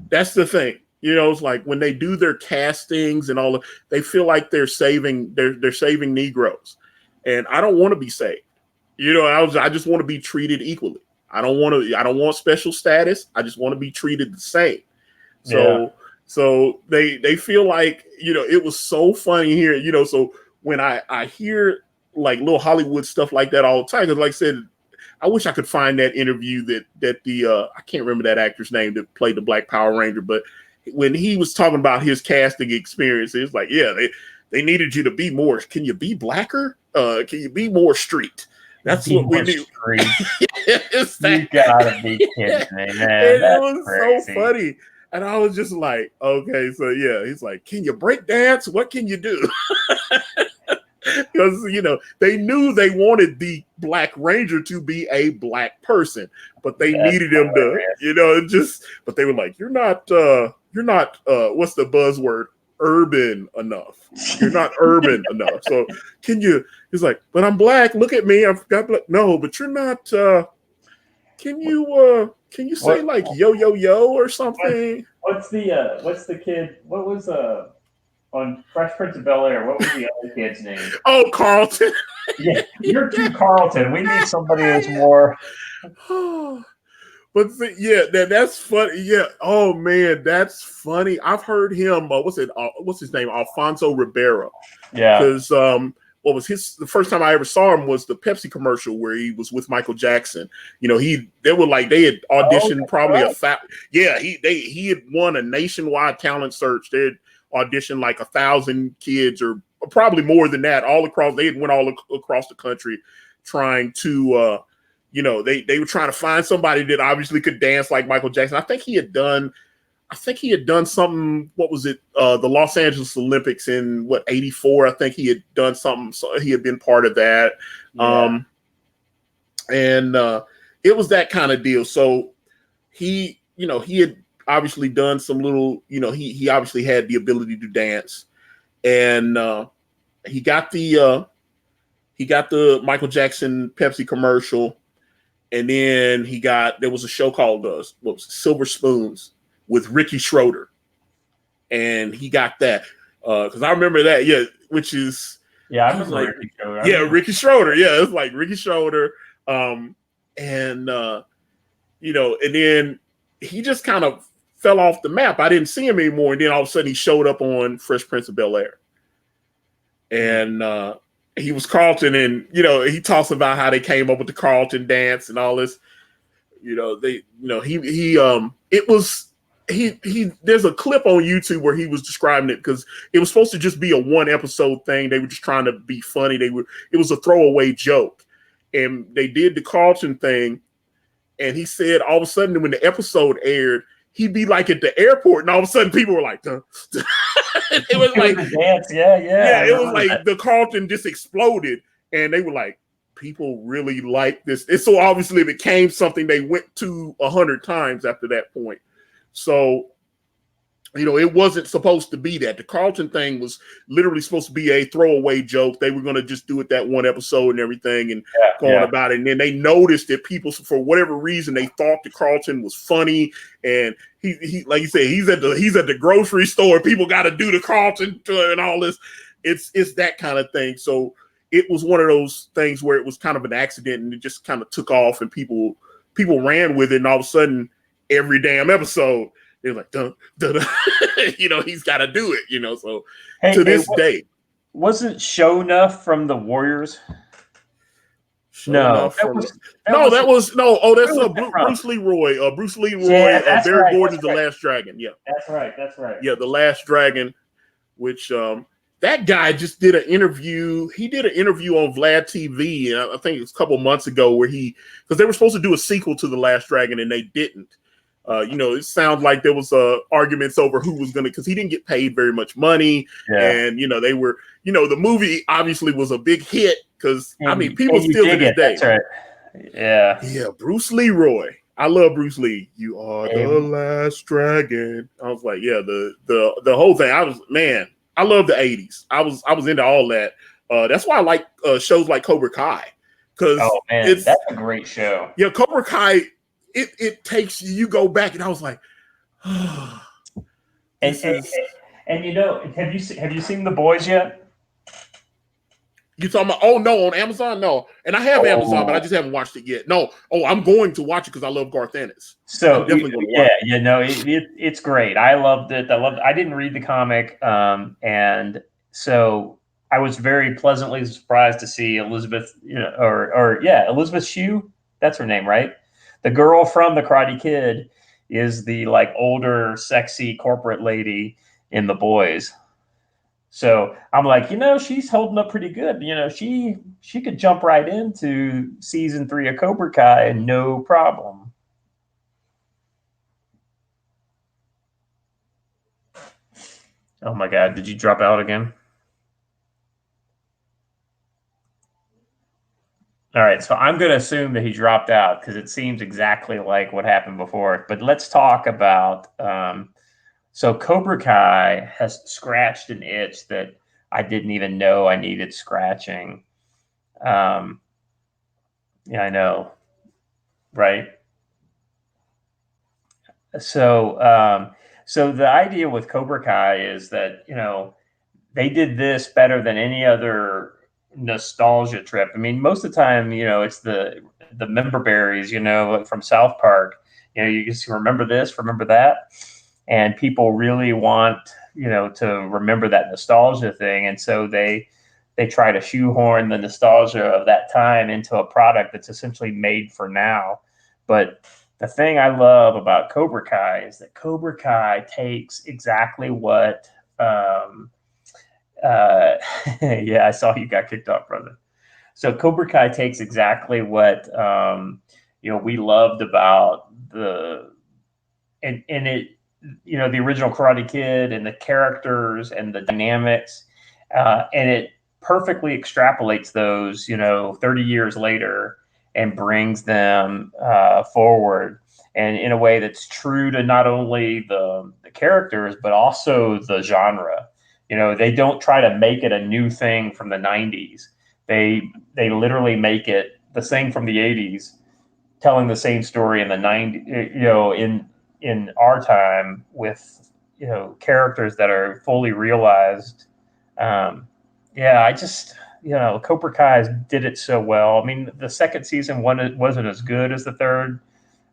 That's the thing. It's like when they do their castings and all, they feel like they're saving Negroes, and I don't want to be saved. I just want to be treated equally. I don't want special status. I just want to be treated the same. So they feel like it was so funny here. So when I hear like little Hollywood stuff like that all the time, because like I said, I wish I could find that interview that the I can't remember that actor's name that played the Black Power Ranger, but when he was talking about his casting experience, it's like, yeah, they needed you to be more. Can you be blacker? Can you be more street? That's what we do. You gotta be kidding me, man. It was crazy. So funny. And I was just like, okay, so yeah, he's like, can you break dance? What can you do? Because they knew they wanted the Black Ranger to be a black person, but they needed him to, but they were like, you're not what's the buzzword? Urban enough. You're not urban enough. So can you? He's like, but I'm black. Look at me. I've got black. No, but you're not. Can you say like yo yo yo or something? What's the kid? What was on Fresh Prince of Bel-Air? What was the other kid's name? Oh, Carlton. Yeah, you're too Carlton. We need somebody that's more. But that's funny. Yeah. Oh man, that's funny. I've heard him. What's his name? Alfonso Ribeiro. Yeah. Because the first time I ever saw him was the Pepsi commercial where he was with Michael Jackson. They had auditioned he had won a nationwide talent search. They had auditioned like 1,000 kids or probably more than that they had went all across the country trying to they were trying to find somebody that obviously could dance like Michael Jackson. I think he had done something. What was it? The Los Angeles Olympics in '84. I think he had done something. So he had been part of that. Yeah. And it was that kind of deal. So he had obviously done some little, he obviously had the ability to dance, and he got the Michael Jackson Pepsi commercial. And then there was a show called Silver Spoons with Ricky Schroeder. And he got that. Because I remember that, yeah, which is, Yeah, I I was remember like, Ricky Schroeder. yeah, Ricky Schroeder. Yeah, it's like Ricky Schroeder. And and then he just kind of fell off the map. I didn't see him anymore. And then all of a sudden he showed up on Fresh Prince of Bel-Air. And he was Carlton, and he talks about how they came up with the Carlton dance and all this. There's a clip on YouTube where he was describing it, because it was supposed to just be a one episode thing. They were just trying to be funny. It was a throwaway joke, and they did the Carlton thing. And he said all of a sudden when the episode aired, he'd be like at the airport, and all of a sudden people were like, duh. It was like dance, yeah. It was like the Carlton just exploded, and they were like, people really like this. And so obviously it became something they went to 100 times after that point. So, it wasn't supposed to be that. The Carlton thing was literally supposed to be a throwaway joke. They were going to just do it that one episode and everything and go on about it. And then they noticed that people, for whatever reason, they thought the Carlton was funny. And he like you said, he's at the grocery store. People got to do the Carlton and all this. It's that kind of thing. So it was one of those things where it was kind of an accident, and it just kind of took off, and people ran with it. And all of a sudden, every damn episode, they're like, dun, dun, dun. He's got to do it, so to this day. Wasn't Show Enough from the Warriors? That's Bruce Leroy. Bruce Leroy, Barry Gordon's The Last Dragon. Yeah. That's right. Yeah, The Last Dragon, which that guy just did an interview. He did an interview on Vlad TV, and I think it was a couple months ago, because they were supposed to do a sequel to The Last Dragon, and they didn't. It sounds like there was arguments over who was going to, because he didn't get paid very much money. Yeah. And, they were, the movie obviously was a big hit because, people still to this day. That's right. Yeah. Yeah. Bruce Leroy. I love Bruce Lee. You are the last dragon. I was like, yeah, the whole thing. I love the 80s. I was into all that. That's why I like shows like Cobra Kai. Because that's a great show. Yeah, Cobra Kai. It takes you go back, and I was like, and have you seen The Boys yet? You talking about? Oh no, on Amazon, no. And I have Amazon, but I just haven't watched it yet. No, I'm going to watch it because I love Garth Ennis. So I'm definitely going to watch it. It's great. I loved it. I didn't read the comic, and so I was very pleasantly surprised to see Elizabeth, Elizabeth Shue. That's her name, right? The girl from The Karate Kid is the older, sexy corporate lady in The Boys. So I'm like, she's holding up pretty good. She could jump right into season 3 of Cobra Kai and no problem. Oh my God, did you drop out again? All right, so I'm going to assume that he dropped out because it seems exactly like what happened before. But let's talk about so Cobra Kai has scratched an itch that I didn't even know I needed scratching. Yeah, I know, right? So the idea with Cobra Kai is that they did this better than any other nostalgia trip. I mean, most of the time, it's the member berries, from South Park. You just remember this, remember that, and people really want to remember that nostalgia thing, and so they try to shoehorn the nostalgia of that time into a product that's essentially made for now. But the thing I love about Cobra Kai is that Cobra Kai takes exactly what yeah, I saw you got kicked off, brother. So Cobra Kai takes exactly what we loved about the original Karate Kid and the characters and the dynamics, and it perfectly extrapolates those 30 years later and brings them forward, and in a way that's true to not only the characters but also the genre. They don't try to make it a new thing from the 90s. They literally make it the same from the 80s, telling the same story in the 90s, in our time with, characters that are fully realized. Cobra Kai did it so well. I mean, the second season wasn't as good as the third.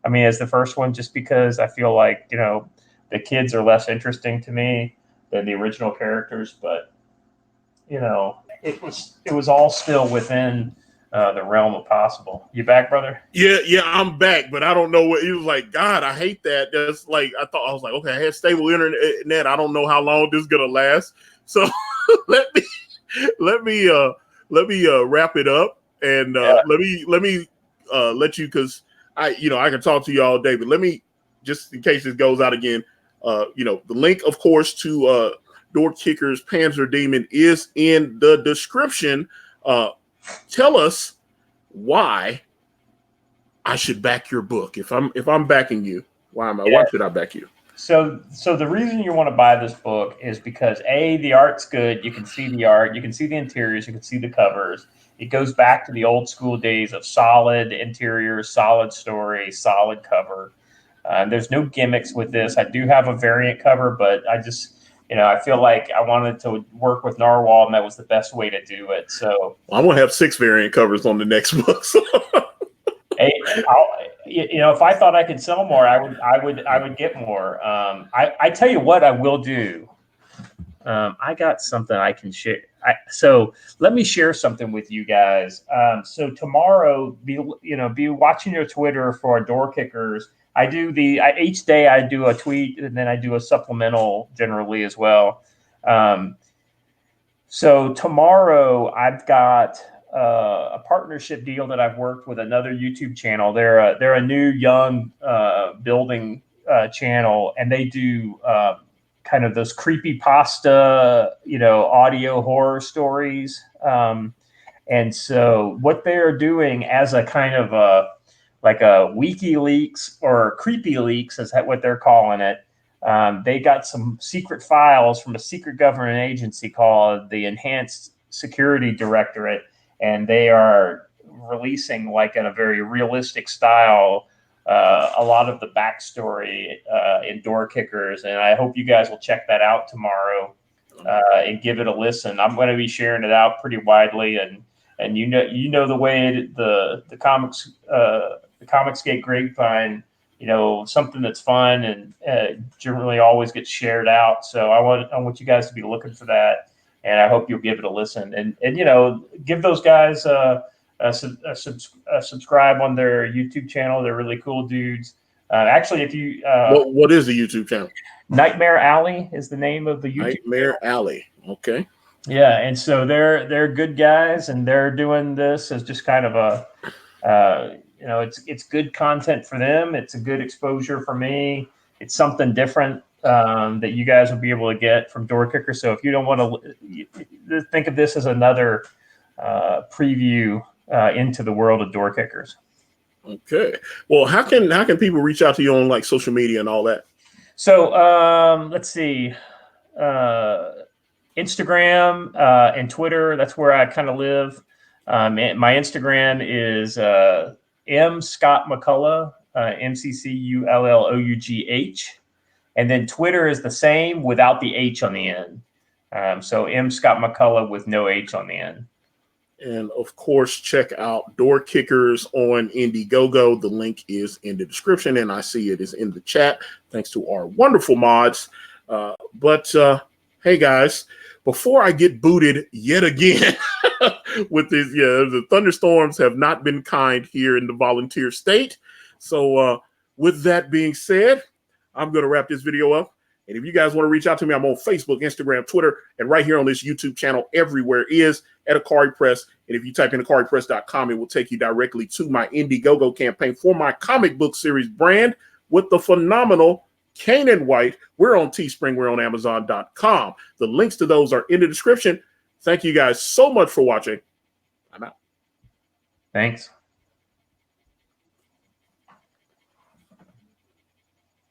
I mean, as the first one, just because I feel like, the kids are less interesting to me than the original characters. But, it was all still within the realm of possible. You back, brother? Yeah, I'm back, but I don't know what he was like. God, I hate that. That's like I was like, okay, I had stable internet. I don't know how long this is gonna last. So let me wrap it up and let me let you, because I can talk to you all day, but let me, just in case this goes out again, the link, of course, to Doorkickers Panzer Demon is in the description. Tell us why I should back your book. If I'm backing you, why should I back you? So the reason you want to buy this book is because the art's good. You can see the art, you can see the interiors, you can see the covers. It goes back to the old school days of solid interiors, solid story, solid cover. There's no gimmicks with this. I do have a variant cover, but I just, I feel like I wanted to work with Narwhal, and that was the best way to do it. So I'm gonna have 6 variant covers on the next book. So. If I thought I could sell more, I would get more. I tell you what I will do. I got something I can share. So let me share something with you guys. So tomorrow, be watching your Twitter for Doorkickers. Each day I do a tweet, and then I do a supplemental generally as well. So tomorrow I've got a partnership deal that I've worked with another YouTube channel. They're a new young building channel, and they do kind of those creepypasta, audio horror stories. And so what they're doing as a kind of a WikiLeaks or Creepy Leaks is what they're calling it. They got some secret files from a secret government agency called the Enhanced Security Directorate, and they are releasing, like in a very realistic style, a lot of the backstory in Doorkickers, and I hope you guys will check that out tomorrow and give it a listen. I'm going to be sharing it out pretty widely, and the way the Comicsgate grapevine, something that's fun and generally always gets shared out. So I want you guys to be looking for that, and I hope you'll give it a listen and give those guys subscribe on their YouTube channel. They're really cool dudes. Actually, if you what is the YouTube channel? Nightmare Alley is the name of the YouTube Nightmare channel. Alley. Okay. Yeah, and so they're good guys, and they're doing this as just kind of a it's good content for them. It's a good exposure for me. It's something different that you guys will be able to get from Doorkicker. So if you don't want to think of this as another preview into the world of Doorkickers. Okay. Well, how can people reach out to you on like social media and all that? So let's see. Instagram and Twitter, that's where I kind of live. My Instagram is M Scott McCullough, McCullough. And then Twitter is the same without the H on the end. So M Scott McCullough with no H on the end. And of course, check out Doorkickers on Indiegogo. The link is in the description, and I see it is in the chat. Thanks to our wonderful mods. But hey, guys, before I get booted yet again with this, the thunderstorms have not been kind here in the volunteer state. So with that being said, I'm going to wrap this video up. And if you guys want to reach out to me, I'm on Facebook, Instagram, Twitter, and right here on this YouTube channel, everywhere is at Akari Press. And if you type in akaripress.com, it will take you directly to my Indiegogo campaign for my comic book series brand with the phenomenal Kanan White. We're on Teespring. We're on Amazon.com. The links to those are in the description. Thank you guys so much for watching. I'm out. Thanks.